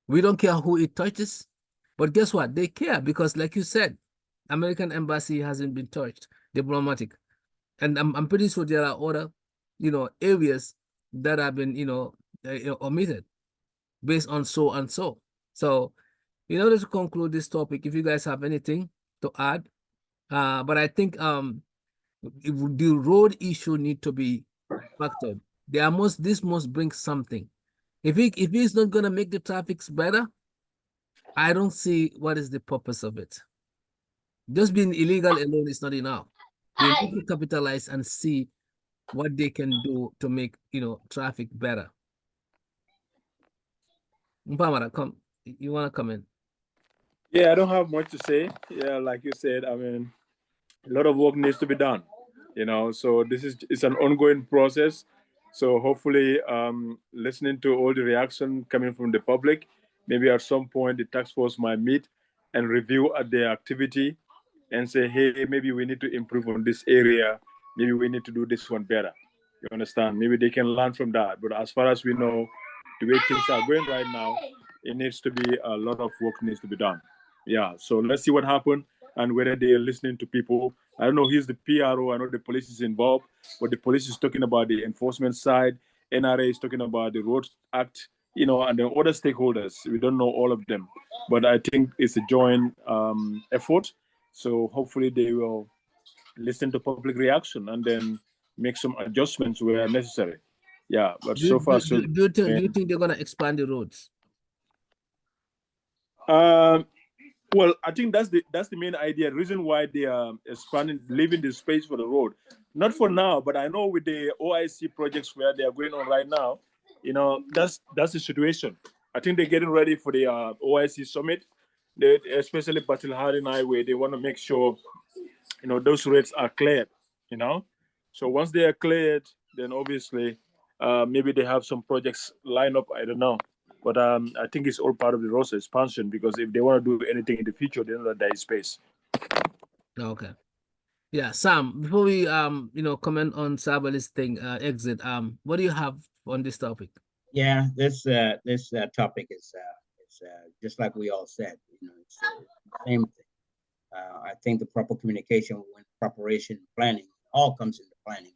We don't care who it touches. But guess what? They care because, like you said, American embassy hasn't been touched, diplomatic. And I'm pretty sure there are other, areas that have been, omitted based on so and so. So, in order to conclude this topic, if you guys have anything to add, but I think the road issue need to be factored. This must bring something. If it's not gonna make the traffic better, I don't see what is the purpose of it. Just being illegal alone is not enough. They need to capitalize and see what they can do to make traffic better. Famara, come. You wanna come in? Yeah, I don't have much to say. Yeah, like you said, I mean, a lot of work needs to be done. So it's an ongoing process. So hopefully, listening to all the reaction coming from the public, maybe at some point the task force might meet and review at their activity and say, hey, maybe we need to improve on this area. Maybe we need to do this one better. You understand? Maybe they can learn from that. But as far as we know, the way things are going right now, it needs to be a lot of work needs to be done. Yeah. So let's see what happens and whether they are listening to people. I don't know. He's the PRO. I know the police is involved, but the police is talking about the enforcement side. NRA is talking about the Road Act, and the other stakeholders. We don't know all of them, but I think it's a joint effort. So hopefully they will listen to public reaction and then make some adjustments where necessary. Yeah, but so far so. Do you think they're gonna expand the roads? Well, I think that's the main idea. Reason why they are expanding, leaving the space for the road. Not for now, but I know with the OIC projects where they are going on right now, that's the situation. I think they're getting ready for the OIC summit. Especially Batil Hari Highway, they want to make sure those roads are cleared. So once they are cleared, then obviously maybe they have some projects lined up. I don't know. But I think it's all part of the road expansion, because if they want to do anything in the future, they know that there is space. Okay. Yeah, Sam, before we comment on Sabally's thing, exit, what do you have on this topic? Yeah, this topic is just like we all said, it's the same thing. I think the proper communication, when preparation, planning, all comes into planning.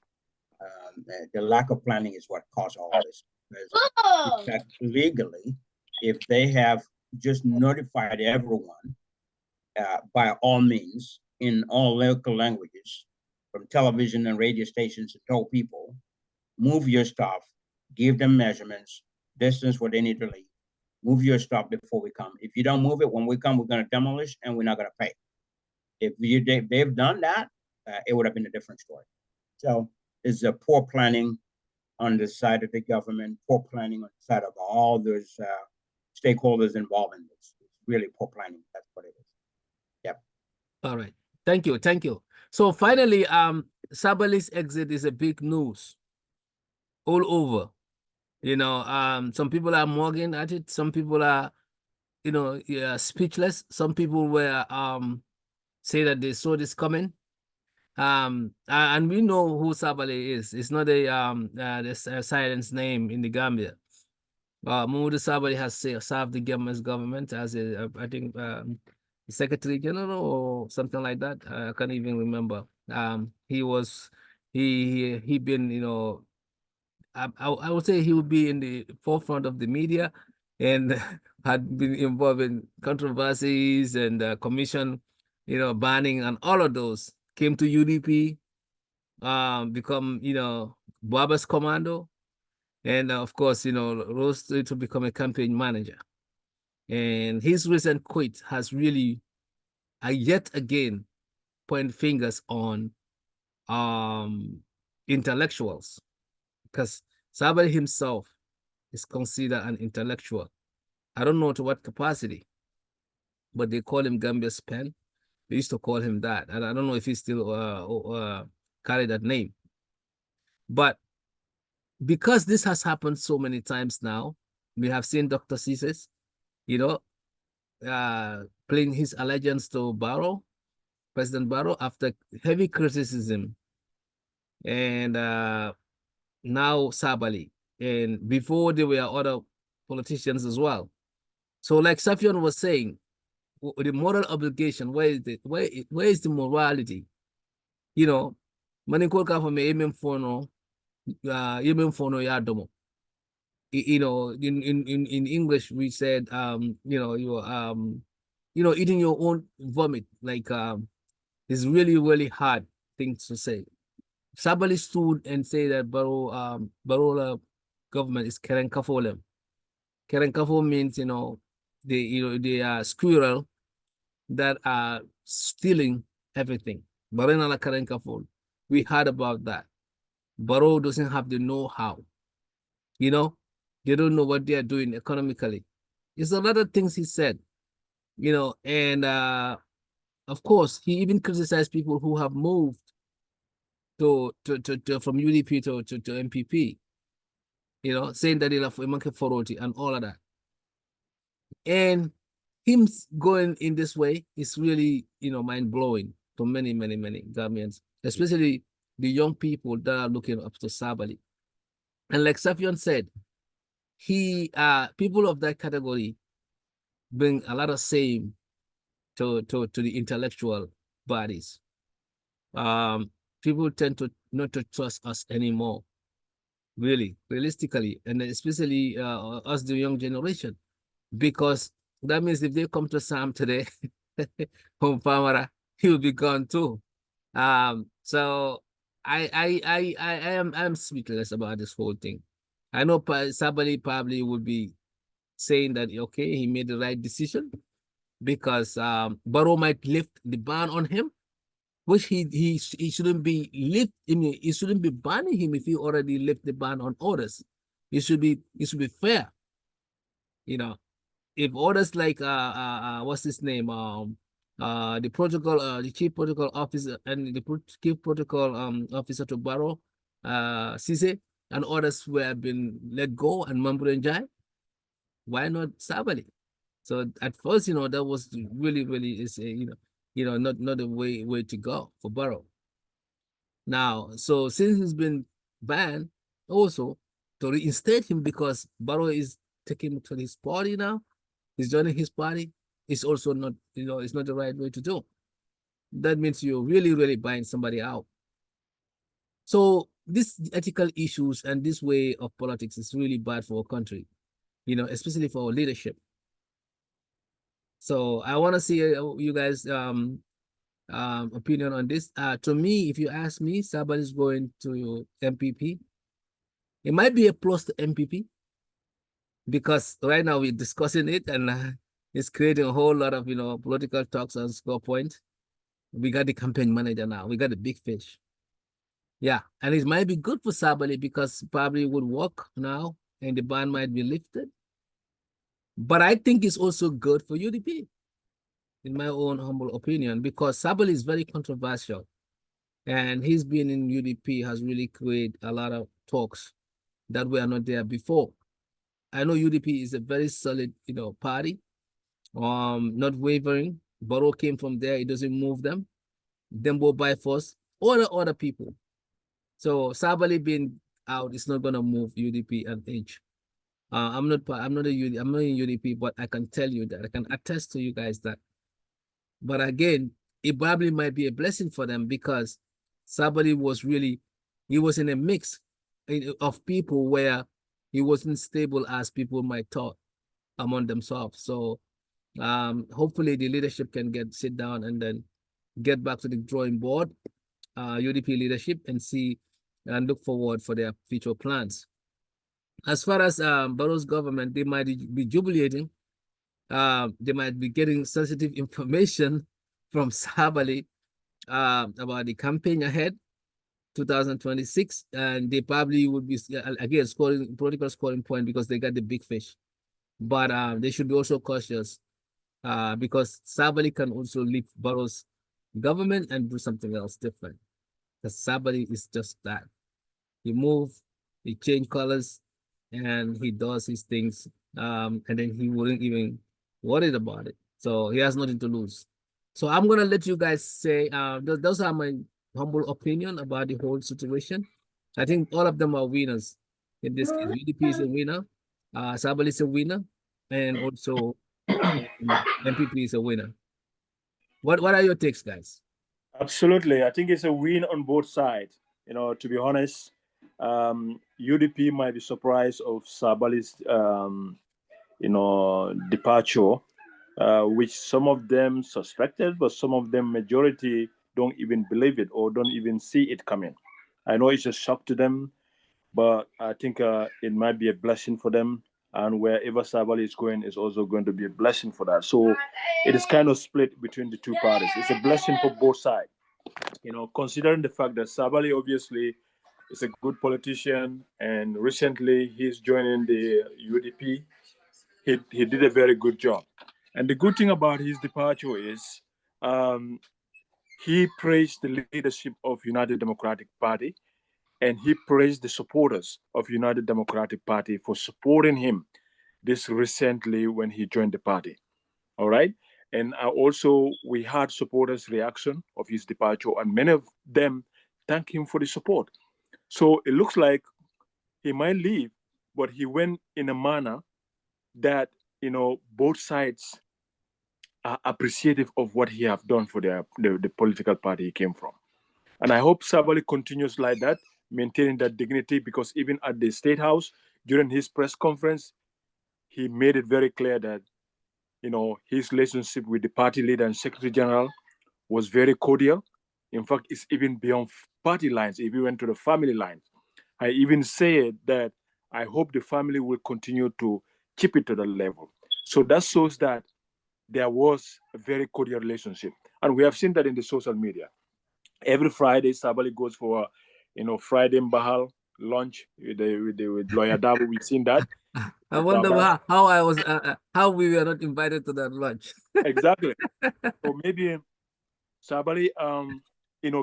The lack of planning is what caused all this. Because in fact, legally, if they have just notified everyone, by all means, in all local languages, from television and radio stations, and told people, move your stuff, give them measurements, distance where they need to leave, move your stuff before we come. If you don't move it, when we come, we're going to demolish and we're not going to pay. If they've done that, it would have been a different story. So it's a poor planning on the side of the government, poor planning on the side of all those stakeholders involved in this. It's really poor planning. That's what it is. Yep. All right. Thank you. Thank you. So finally, Sabally's exit is a big news all over. Some people are mocking at it. Some people are, speechless. Some people were say that they saw this coming. And we know who Sabally is. It's not a silence name in the Gambia. Momodou Sabally has served the government as a, I think, Secretary General or something like that. I can't even remember. He was, he been, you know, I would say he would be in the forefront of the media, and had been involved in controversies and commission, you know, banning, and all of those. Came to UDP, become, you know, Baba's commando, and of course, you know, rose to become a campaign manager. And his recent quit has really, yet again, point fingers on intellectuals, because Sabally himself is considered an intellectual. I don't know to what capacity, but they call him Gambia's pen. They used to call him that, and I don't know if he still carry that name. But because this has happened so many times now, we have seen Dr. Ceesay, you know, playing his allegiance to Barrow, President Barrow, after heavy criticism, and now Sabally, and before there were other politicians as well. So, like Safian was saying, the moral obligation, where is the morality? You know, manikol ka me yemen fono ya domo. You know, in English we said, you know, eating your own vomit, like is really, really hard thing to say. Sabally stood and say that Barola government is Keren Kafolem. Keren Kafo means, you know, they are squirrel that are stealing everything. Barena la Keren Kafo. We heard about that. Baro doesn't have the know-how. You know, they don't know what they are doing economically. There's a lot of things he said, you know, and of course, he even criticized people who have moved from UDP to MPP, you know, saying that they'll have a monkey forty and all of that. And him going in this way is really, you know, mind blowing to many, many, many Gambians, especially the young people that are looking up to Sabally. And like Safian said, people of that category bring a lot of shame to the intellectual bodies. People tend to not to trust us anymore, really, realistically, and especially us, the young generation, because that means if they come to Sam today, from Famara, he will be gone too. So I'm speechless about this whole thing. I know somebody probably would be saying that okay, he made the right decision because Barrow might lift the ban on him, which he shouldn't be he shouldn't be banning him if he already lift the ban on others. It should be fair, you know. If others like what's his name the protocol the chief protocol officer and the chief protocol officer to Barrow Ceesay and others were been let go and Mamburenjai, why not Sabally? So at first, you know, that was really, really is not the way to go for Barrow. Now, so since he's been banned, also to reinstate him because Barrow is taking him to his party now, he's joining his party. It's also not, you know, it's not the right way to do. That means you're really, really buying somebody out. So these ethical issues and this way of politics is really bad for our country, you know, especially for our leadership. So I want to see you guys opinion on this. To me, if you ask me, somebody's going to MPP. It might be a plus to MPP because right now we're discussing it and it's creating a whole lot of, you know, political talks and score point. We got the campaign manager now. We got the big fish. Yeah, and it might be good for Sabally because probably would work now and the ban might be lifted. But I think it's also good for UDP, in my own humble opinion, because Sabally is very controversial. And his being in UDP has really created a lot of talks that were not there before. I know UDP is a very solid, you know, party, not wavering. Barrow came from there, it doesn't move them. Dembo by force, other people. So Sabally being out is not gonna move UDP an inch. I'm not in UDP, but I can tell you that I can attest to you guys that. But again, it probably might be a blessing for them because Sabally he was in a mix of people where he wasn't stable as people might thought among themselves. So hopefully the leadership can sit down and then get back to the drawing board, UDP leadership, and see and look forward for their future plans. As far as Barrow's government, they might be jubilating. They might be getting sensitive information from Sabally about the campaign ahead, 2026, and they probably would be again scoring political scoring point because they got the big fish. But they should be also cautious because Sabally can also leave Barrow's government and do something else different. Because Sabally is just that. He move, he change colors, and he does his things, and then he wouldn't even worried about it. So he has nothing to lose. So I'm gonna let you guys say. Those are my humble opinion about the whole situation. I think all of them are winners in this case. UDP is a winner, Sabally is a winner, and also MPP is a winner. What are your takes, guys? Absolutely. I think it's a win on both sides. To be honest, UDP might be surprised of Sabally's, departure, which some of them suspected, but some of them, majority, don't even believe it or don't even see it coming. I know it's a shock to them, but I think it might be a blessing for them. And wherever Sabally is going is also going to be a blessing for that. So it is kind of split between the two parties. It's a blessing for both sides. Considering the fact that Sabally obviously is a good politician, and recently he's joining the UDP, he did a very good job. And the good thing about his departure is he praised the leadership of United Democratic Party, and he praised the supporters of United Democratic Party for supporting him this recently when he joined the party. All right. And also, we had supporters' reaction of his departure, and many of them thank him for the support. So it looks like he might leave, but he went in a manner that both sides are appreciative of what he have done for the political party he came from. And I hope Sabally continues like that, maintaining that dignity, because even at the State House during his press conference, he made it very clear that his relationship with the party leader and secretary general was very cordial. In fact, it's even beyond party lines. If you went to the family lines, I even said that I hope the family will continue to keep it to the level. So that shows that there was a very cordial relationship, and we have seen that in the social media. Every Friday, Sabally goes for Friday Mbahal lunch with Lawyer Dabo. We've seen that. I wonder how we were not invited to that lunch. Exactly. So maybe Sabally,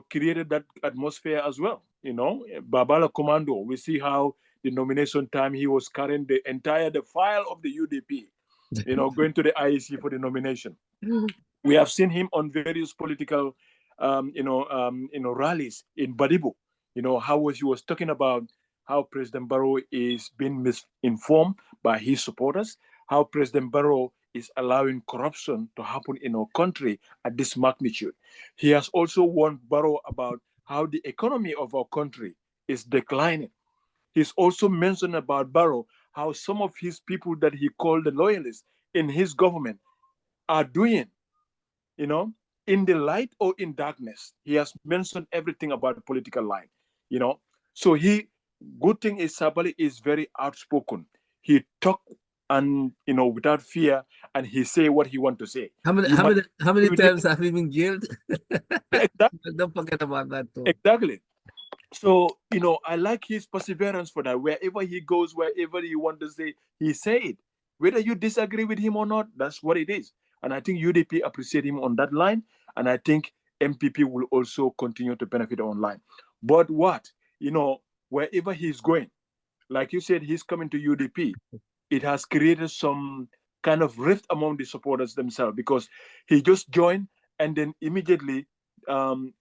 created that atmosphere as well. Babala Commando. We see how the nomination time he was carrying the file of the UDP, going to the IEC for the nomination. We have seen him on various political, rallies in Badibu. How he was talking about how President Barrow is being misinformed by his supporters, how President Barrow is allowing corruption to happen in our country at this magnitude. He has also warned Barrow about how the economy of our country is declining. He's also mentioned about Barrow how some of his people that he called the loyalists in his government are doing, in the light or in darkness. He has mentioned everything about the political line, So good thing is Sabally is very outspoken. He talk and without fear, and he say what he want to say. How many times have you been jailed? Exactly. Don't forget about that too. Exactly. So I like his perseverance for that. Wherever he goes, wherever he want to say, he say it. Whether you disagree with him or not, that's what it is. And I think UDP appreciate him on that line, and I think MPP will also continue to benefit online. But wherever he's going, like you said, he's coming to UDP. It has created some kind of rift among the supporters themselves, because he just joined and then immediately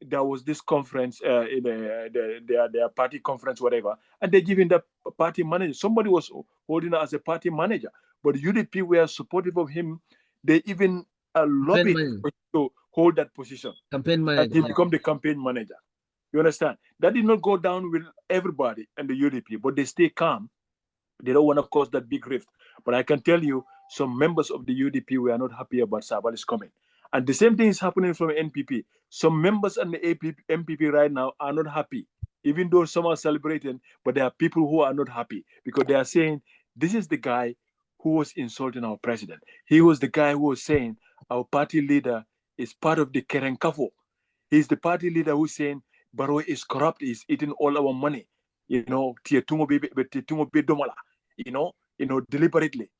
there was this conference in their party conference, whatever, and they giving the party manager. Somebody was holding as a party manager, but UDP were supportive of him. They even lobbied to hold that position. Campaign And he manager. become the campaign manager. You understand? That did not go down with everybody in the UDP, but they stay calm. They don't want to cause that big rift. But I can tell you, some members of the UDP were not happy about Sabally's comment. And the same thing is happening from NPP. Some members in the MPP right now are not happy, even though some are celebrating, but there are people who are not happy because they are saying, this is the guy who was insulting our president. He was the guy who was saying our party leader is part of the Kerenkafo. He's the party leader who's saying Barrow is corrupt, he's eating all our money, you know, deliberately.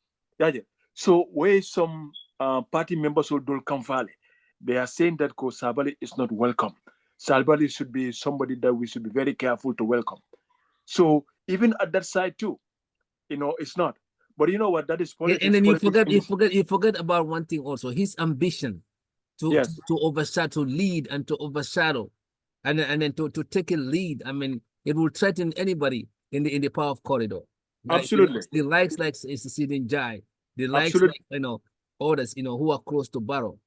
So where some party members who don't come valley, they are saying that Sabally is not welcome. Sabally should be somebody that we should be very careful to welcome. So even at that side too, you know, it's not. But you know what? That is politics. And then you forget about one thing also. His ambition to overshadow, lead and to overshadow, and then to take a lead. I mean, it will threaten anybody in the power of corridor. Like, absolutely. The likes like Ceesay Jai, the likes like, others, who are close to Barrow.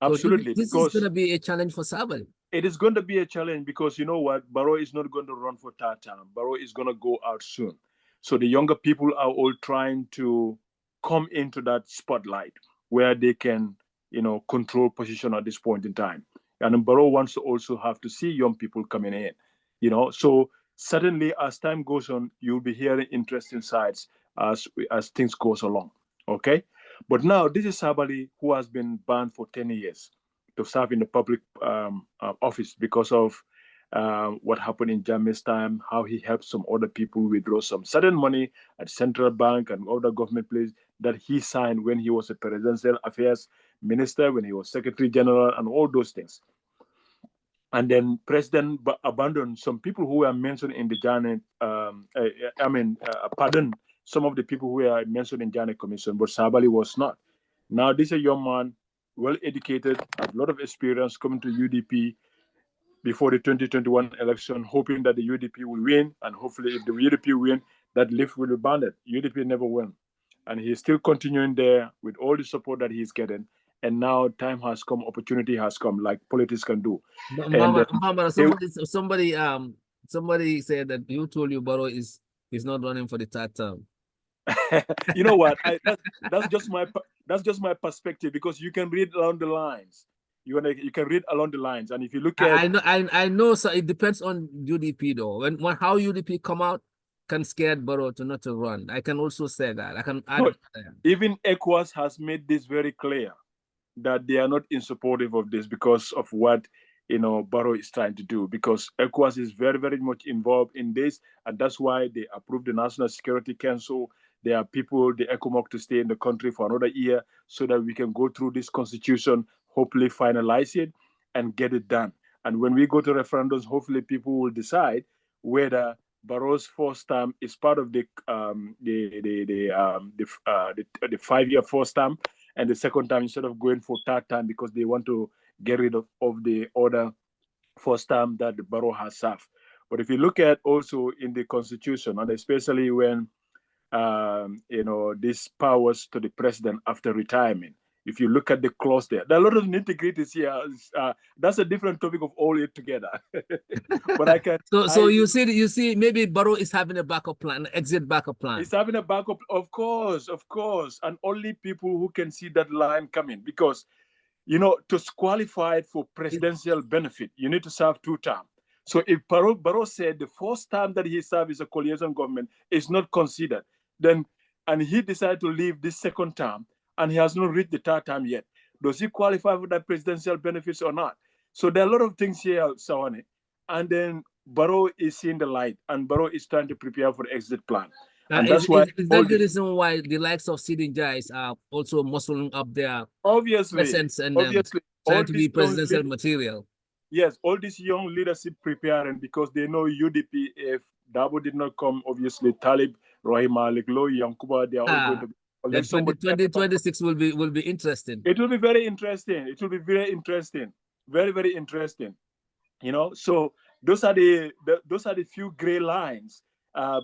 Absolutely. So this is going to be a challenge for Sabally. It is going to be a challenge because you know what? Barrow is not going to run for third term. Barrow is going to go out soon. So the younger people are all trying to come into that spotlight where they can, control position at this point in time. And Barrow wants to also have to see young people coming in, So suddenly as time goes on, you'll be hearing interesting sides as things goes along. Okay. But now this is Sabally who has been banned for 10 years to serve in the public office because of what happened in Drammeh's time, how he helped some other people withdraw some sudden money at central bank and other government places that he signed when he was a presidential affairs minister, when he was secretary general, and all those things. And then president abandoned some people who were mentioned in the Janet, pardon some of the people who were mentioned in Janet Commission, but Sabally was not. Now this is a young man, well educated, have a lot of experience coming to UDP before the 2021 election, hoping that the UDP will win, and hopefully if the UDP win, that lift will be banded. UDP never won. And he's still continuing there with all the support that he's getting. And now time has come, opportunity has come, like politics can do. Somebody said that you told you Barrow is not running for the third term. You know what? That's just my perspective, because you can read along the lines. You can read along the lines, and if you look at, I know. So it depends on UDP though. When how UDP come out can scare Barrow to not to run. I can also say that. I can add. Even ECOWAS has made this very clear that they are not in supportive of this because of what Barrow is trying to do, because ECOWAS is very, very much involved in this, and that's why they approved the National Security Council. There are people, the ECOMOC, to stay in the country for another year so that we can go through this constitution, hopefully finalize it and get it done. And when we go to referendums, hopefully people will decide whether Barrow's first term is part of the 5-year first term, and the second time instead of going for third time because they want to get rid of the other first term that the Barrow has served. But if you look at also in the constitution, and especially when these powers to the president after retirement, if you look at the clause there are a lot of nitty-gritties here. That's a different topic of all it together. But I can. So you see, maybe Barrow is having a backup plan, exit backup plan. It's having a backup, of course, and only people who can see that line coming, because to qualify for presidential benefit, you need to serve 2 terms. So if Barrow said the first time that he served as a coalition government is not considered, then and he decided to leave this second term, and he has not reached the third term yet, does he qualify for that presidential benefits or not? So there are a lot of things here, Sawaneh. And then Barrow is seeing the light, and Barrow is trying to prepare for the exit plan. And that's why is that the reason why the likes of Ceesay Jais are also muscling up their presence and trying to be presidential material? Yes, all this young leadership preparing, because they know UDP, if Dabo did not come, obviously Talib, Rahim Malik, Lo, Yankuba, they are all going to be. 2026 will be interesting. It will be very interesting. It will be very interesting Very, very interesting. You know, so those are the few gray lines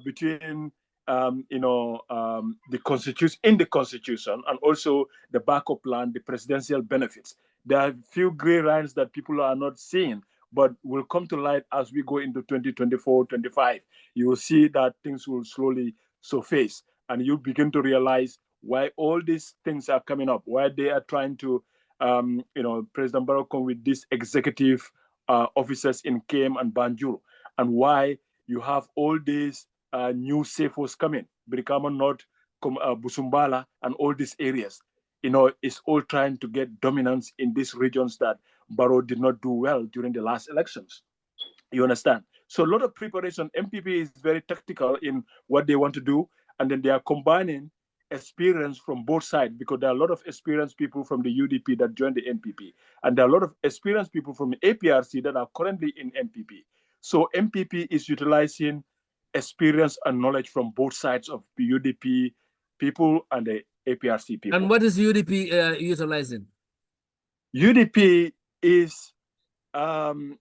between the constitution and also the backup plan, the presidential benefits. There are few gray lines that people are not seeing, but will come to light as we go into 2024-25. You will see that things will slowly surface, and you begin to realize why all these things are coming up, why they are trying to, President Barrow come with this executive officers in KM and Banjul, and why you have all these new safos coming, Brikama North, Busumbala, and all these areas. It's all trying to get dominance in these regions that Barrow did not do well during the last elections. You understand? So a lot of preparation. MPP is very tactical in what they want to do, and then they are combining experience from both sides, because there are a lot of experienced people from the UDP that joined the NPP, and there are a lot of experienced people from the APRC that are currently in MPP. So MPP is utilizing experience and knowledge from both sides of the UDP people and the APRC people. And what is UDP utilizing? UDP is, in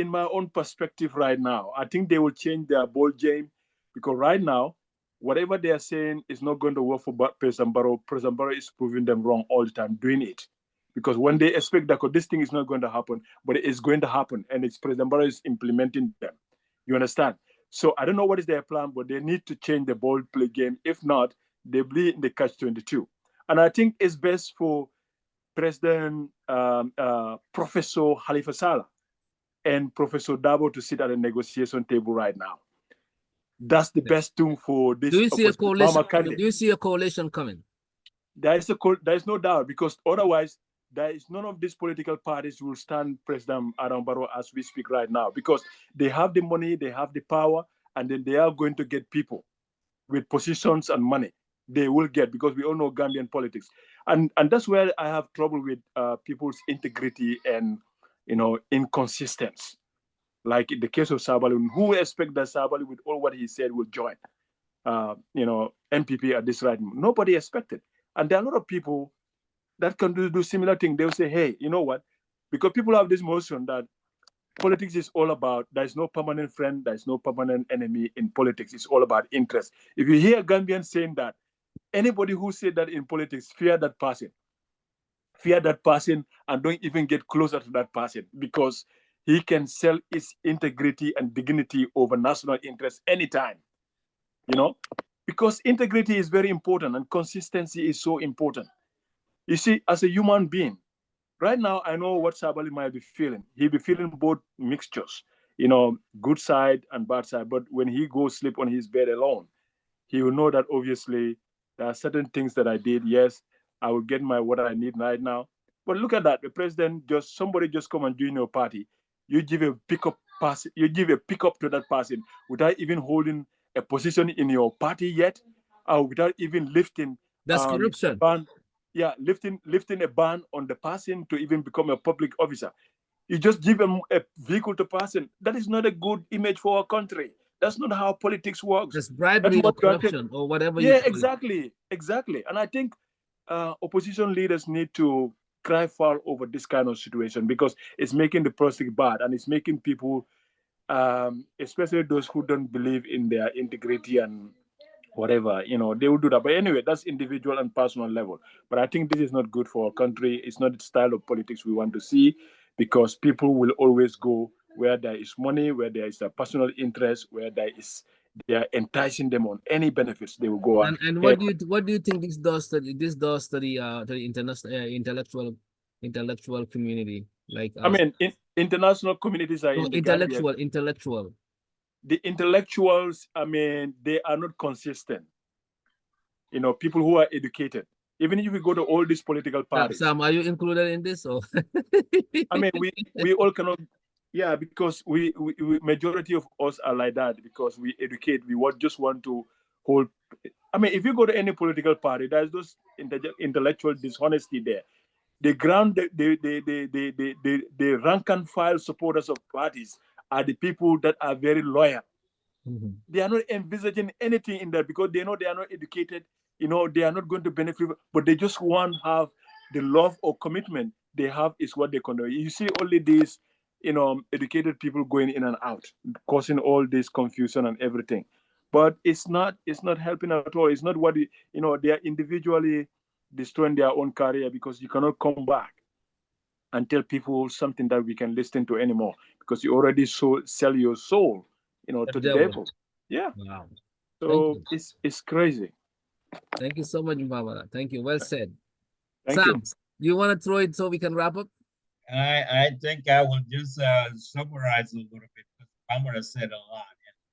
my own perspective right now, I think they will change their ball game, because right now, whatever they are saying is not going to work for President Barrow. President Barrow is proving them wrong all the time doing it. Because when they expect that this thing is not going to happen, but it is going to happen, and it's President Barrow is implementing them. You understand? So I don't know what is their plan, but they need to change the ball play game. If not, they bleed in the catch-22. And I think it's best for President Professor Halifa Sallah and Professor Dabo to sit at a negotiation table right now. That's the best thing for this. Do you see a coalition? Do you see a coalition coming? There is no doubt, because otherwise, there is none of these political parties will stand President Adam Barrow as we speak right now, because they have the money, they have the power, and then they are going to get people with positions and money. They will get, because we all know Gambian politics, and that's where I have trouble with people's integrity and inconsistency. Like in the case of Sabally, who expect that Sabally, with all what he said, will join MPP at this right moment? Nobody expected. And there are a lot of people that can do similar thing. They'll say, hey, you know what? Because people have this notion that politics is all about, there's no permanent friend, there's no permanent enemy in politics. It's all about interest. If you hear Gambians saying that, anybody who said that in politics, fear that person, and don't even get closer to that person, because he can sell his integrity and dignity over national interest anytime, because integrity is very important and consistency is so important. You see, as a human being, right now, I know what Sabally might be feeling. He'll be feeling both mixtures, good side and bad side. But when he goes sleep on his bed alone, he will know that obviously there are certain things that I did. Yes, I will get what I need right now. But look at that. The president, somebody just come and join your party. You give a pickup to that person without even holding a position in your party yet, or without even lifting. That's corruption. Lifting a ban on the person to even become a public officer. You just give them a vehicle to person. That is not a good image for our country. That's not how politics works. It's bribery or corruption or whatever. Yeah, exactly. And I think opposition leaders need to cry foul over this kind of situation, because it's making the process bad, and it's making people, especially those who don't believe in their integrity and whatever, they will do that. But anyway, that's individual and personal level. But I think this is not good for our country. It's not the style of politics we want to see, because people will always go where there is money, where there is a personal interest, where they are enticing them on any benefits, they will go on. And what do you think this does to the international intellectual community? Like international communities are intellectual. The intellectuals, they are not consistent. People who are educated. Even if you go to all these political parties. Sam, are you included in this? Or? we all cannot. Yeah, because we majority of us are like that, because we educate. We just want to hold. If you go to any political party, there's those intellectual dishonesty there. The rank and file supporters of parties are the people that are very loyal. Mm-hmm. They are not envisaging anything in that, because they know they are not educated. They are not going to benefit, but they just want to have the love or commitment. they have is what they condone. You see only these, educated people going in and out, causing all this confusion and everything. But it's not helping at all. It's not what they are individually destroying their own career, because you cannot come back and tell people something that we can listen to anymore, because you already sell your soul, to the devil. Yeah. Wow. So it's crazy. Thank you so much, Famara. Thank you. Well said. Thank Sam, you. you want to throw it so we can wrap up? I think I will just summarize a little bit, because Famara said a lot,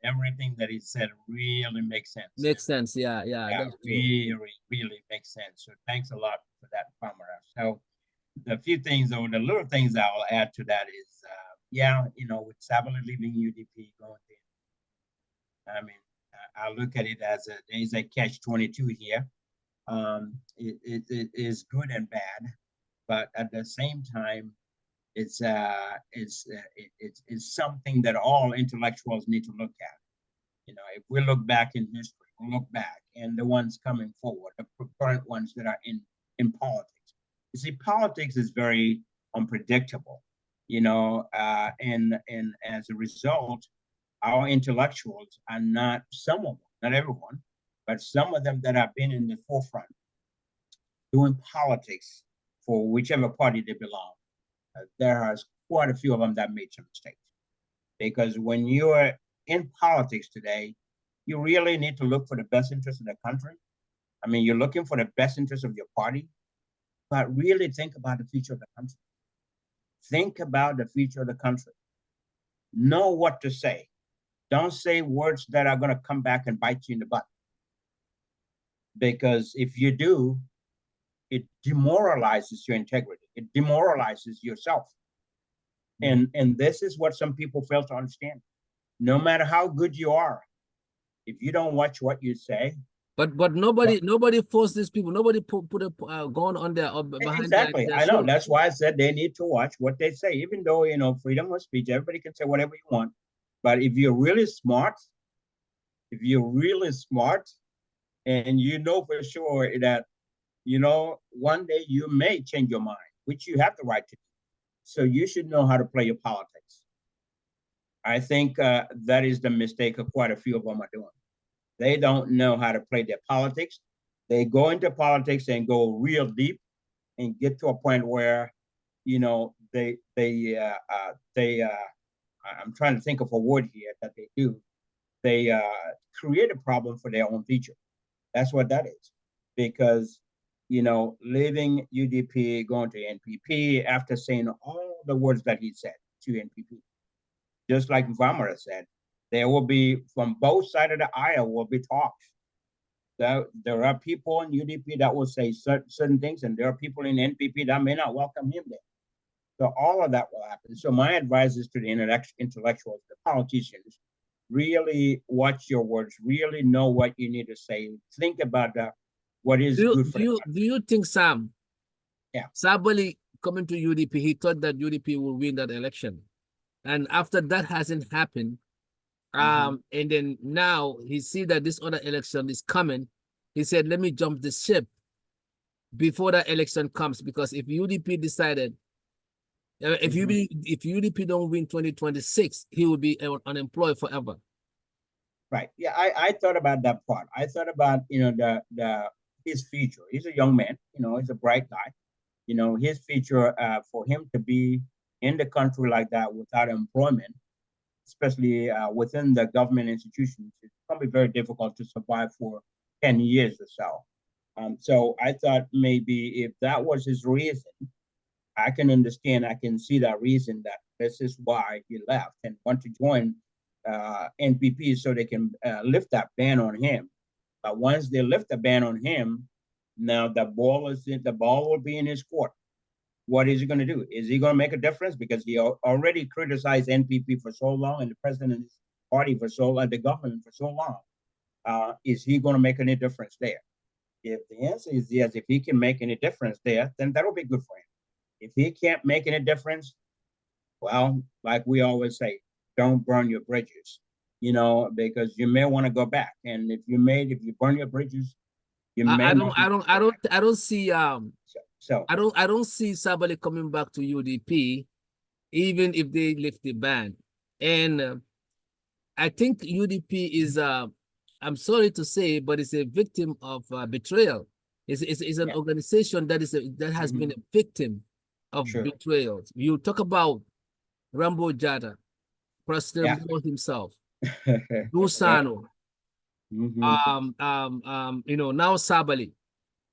and everything that he said really makes sense. Makes sense. Yeah, Yeah, really makes sense. So thanks a lot for that, Famara. So the few things, or the little things I'll add to that is, with Sabally leaving UDP going there, I mean, I look at it as there's a catch-22 here. It is good and bad, but at the same time, it's something that all intellectuals need to look at. If we look back in history, we'll look back, and the ones coming forward, the current ones that are in politics. You see, politics is very unpredictable, and as a result, our intellectuals are not, some of them, not everyone, but some of them that have been in the forefront doing politics for whichever party they belong. There are quite a few of them that made some mistakes, because when you're in politics today, you really need to look for the best interest of the country. I mean, you're looking for the best interest of your party, but really think about the future of the country. Think about the future of the country. Know what to say. Don't say words that are going to come back and bite you in the butt. Because if you do, it demoralizes your integrity. It demoralizes yourself. And this is what some people fail to understand. No matter how good you are, if you don't watch what you say. But nobody forced these people. Nobody put a gun on their behind. Exactly. Their I know. shoulder. That's why I said they need to watch what they say. Even though freedom of speech, everybody can say whatever you want. But if you're really smart, and you know for sure that one day you may change your mind, which you have the right to do. So you should know how to play your politics. I think that is the mistake of quite a few of them are doing. They don't know how to play their politics. They go into politics and go real deep and get to a point where, I'm trying to think of a word here that they do. They create a problem for their own future. That's what that is. Because, leaving UDP, going to NPP, after saying all the words that he said to NPP, just like Famara said, there will be, from both sides of the aisle, will be talks. There are people in UDP that will say certain things, and there are people in NPP that may not welcome him there. So all of that will happen. So my advice is to the intellectuals, the politicians, really watch your words, really know what you need to say. Think about what is good for do you think, Sam? Yeah. Sabally coming to UDP, he thought that UDP will win that election. And after that hasn't happened, and then now he see that this other election is coming, he said, let me jump the ship before that election comes, because if UDP decided, if UDP don't win 2026, he will be unemployed forever. Right. Yeah, I thought about that part. I thought about, his future. He's a young man, he's a bright guy. His future, for him to be in the country like that without employment, especially within the government institutions, it's probably very difficult to survive for 10 years or so. So I thought maybe if that was his reason, I can understand, I can see that reason, that this is why he left and want to join NPP so they can lift that ban on him. But once they lift the ban on him, now the ball will be in his court. What is he going to do? Is he going to make a difference? Because he already criticized NPP for so long, and the president's party for so long, the government for so long. Is he going to make any difference there? If the answer is yes, if he can make any difference there, then that'll be good for him. If he can't make any difference, well, like we always say, don't burn your bridges, because you may want to go back. And if you burn your bridges, you may I don't see So I don't see Sabally coming back to UDP, even if they lift the ban. And I think UDP is I'm sorry to say, but it's a victim of betrayal. It's an organization that has been a victim of betrayals. You talk about Rambo Jata, President himself, Dusano, now Sabally.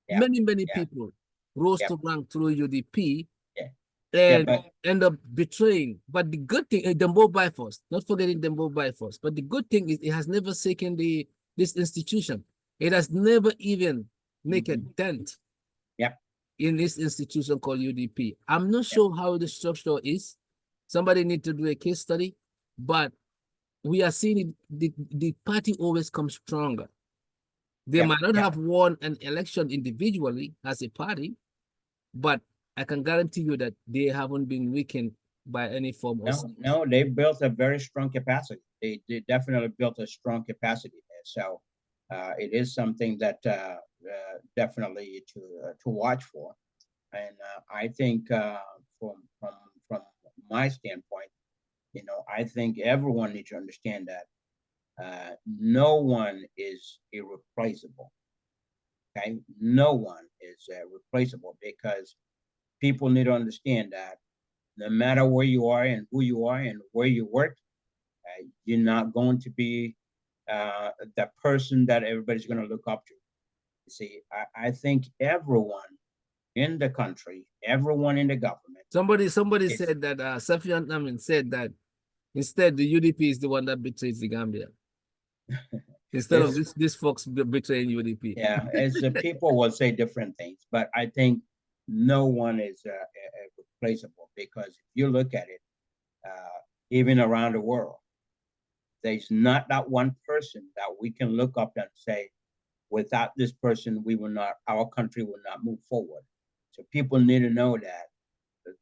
Many people rose to rank through UDP and end up betraying. But the good thing, Dembo by force, not forgetting Dembo by force. But the good thing is it has never shaken this institution. It has never even make a dent in this institution called UDP. I'm not sure how the structure is. Somebody need to do a case study, but we are seeing the party always comes stronger. They might not have won an election individually as a party, but I can guarantee you that they haven't been weakened by any form of... No, they built a very strong capacity. They definitely built a strong capacity there. So it is something that definitely to watch for. And I think from my standpoint, I think everyone needs to understand that no one is irreplaceable. Okay, no one is replaceable, because people need to understand that no matter where you are and who you are and where you work, you're not going to be the person that everybody's going to look up to. You see, I think everyone in the country, everyone in the government. Somebody said that Safian Amin said that instead the UDP is the one that betrays the Gambia. Instead of this folks betraying UDP. Yeah, as people will say different things, but I think no one is replaceable, because if you look at it, even around the world, there's not that one person that we can look up and say, without this person, our country will not move forward. So people need to know that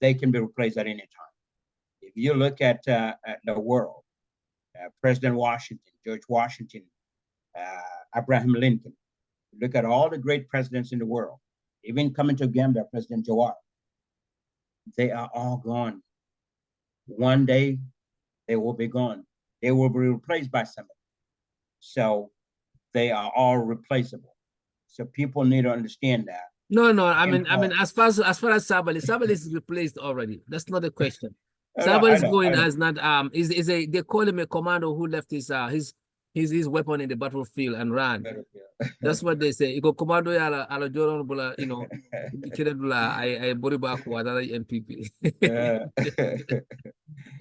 they can be replaced at any time. If you look at the world, President Washington, George Washington, Abraham Lincoln, look at all the great presidents in the world, even coming to Gambia, President Jawar, they are all gone. One day, they will be gone. They will be replaced by somebody. So they are all replaceable. So people need to understand that. No. I mean, as far as Sabally is replaced already. That's not a question. Sabally is going as not they call him a commando who left his weapon in the battlefield and ran. That's what they say. Iko commando ya ala joron bula, kile bula I boriba kwa dala MPP.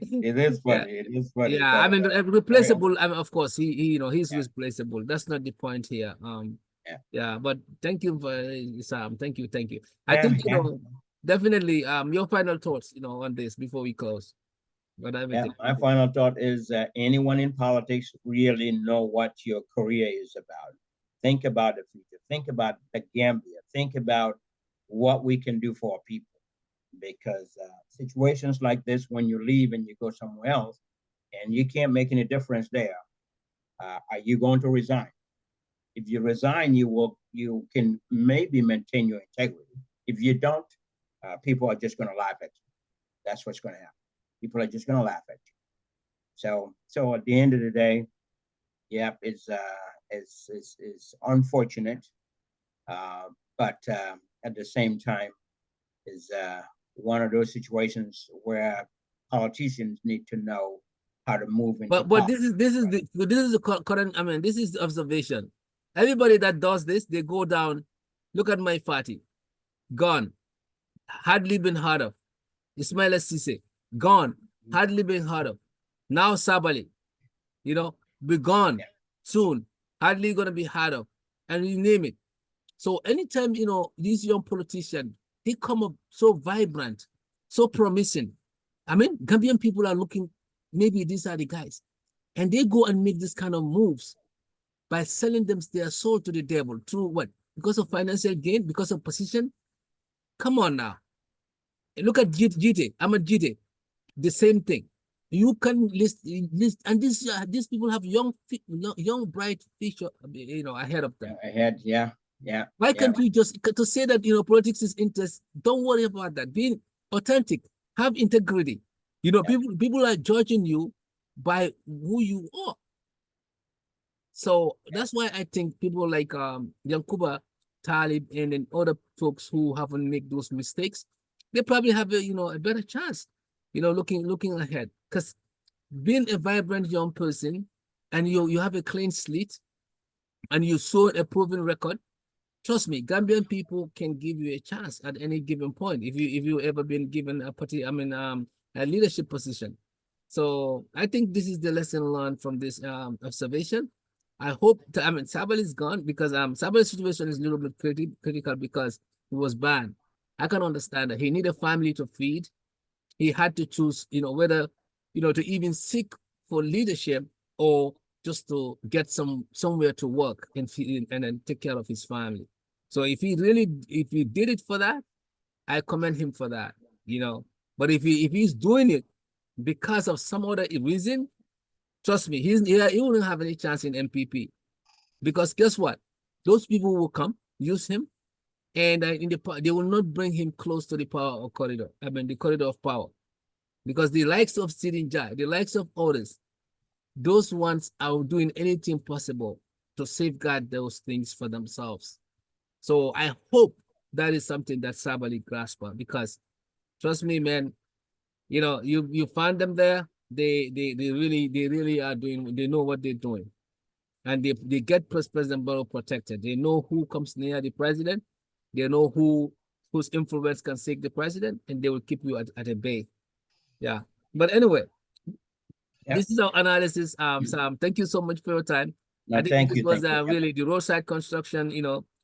It is funny. It is funny. Yeah, I mean, replaceable. I mean, of course, he's replaceable. That's not the point here. Yeah, but thank you for Sam. Thank you. I think definitely your final thoughts, on this before we close. My final thought is anyone in politics really know what your career is about. Think about the future. Think about the Gambia. Think about what we can do for our people. Because situations like this, when you leave and you go somewhere else and you can't make any difference there, are you going to resign? If you resign, you can maybe maintain your integrity. If you don't, people are just going to laugh at you. That's what's going to happen. People are just going to laugh at you. So at the end of the day, it's unfortunate, but at the same time, is one of those situations where politicians need to know how to move into. But this is the current. I mean, this is the observation. Everybody that does this, they go down. Look at my party, gone, hardly been heard of. Ismaila Ceesay, gone, hardly been heard of. Now Sabally, be gone soon, hardly gonna be heard of, and you name it. So anytime these young politicians, they come up so vibrant, so promising. I mean, Gambian people are looking, maybe these are the guys, and they go and make this kind of moves by selling them their soul to the devil through what? Because of financial gain, because of position. Come on now. Look at GT. I'm a GT. The same thing. You can list, and these people have young, bright future, ahead of them. Ahead, yeah. Yeah. Why Yeah. can't we just to say that politics is interest? Don't worry about that. Being authentic, have integrity. People are judging you by who you are. So that's why I think people like Yankuba, Talib, and then other folks who haven't made those mistakes, they probably have a better chance, looking ahead. Because being a vibrant young person and you have a clean slate and you show a proven record, trust me, Gambian people can give you a chance at any given point if you ever been given a leadership position. So I think this is the lesson learned from this observation. I hope Sabally is gone because Sabally's situation is a little bit critical because he was banned. I can understand that he need a family to feed. He had to choose, whether to even seek for leadership or just to get somewhere to work and then take care of his family. So if he did it for that, I commend him for that. But if he's doing it because of some other reason, trust me, he wouldn't have any chance in MPP. Because guess what? Those people will come, use him, and they will not bring him close to the power of corridor. The corridor of power. Because the likes of Sidinja, the likes of others, those ones are doing anything possible to safeguard those things for themselves. So I hope that is something that Sabally grasps on, because trust me, man, you find them there, they really are doing, they know what they're doing. And they get President Barrow protected. They know who comes near the president, they know whose influence can shake the president, and they will keep you at a bay. Yeah. But anyway, this is our analysis. Sam, thank you so much for your time. No, I think thank this you. was Thank you. really the roadside construction,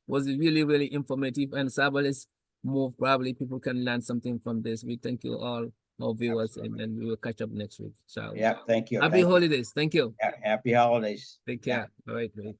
was really, really informative. And Sabally's move, probably people can learn something from this. We thank you all, our viewers, and then we will catch up next week. So Yeah, thank you. happy holidays. Thank you. Happy holidays. Take care. All right, great.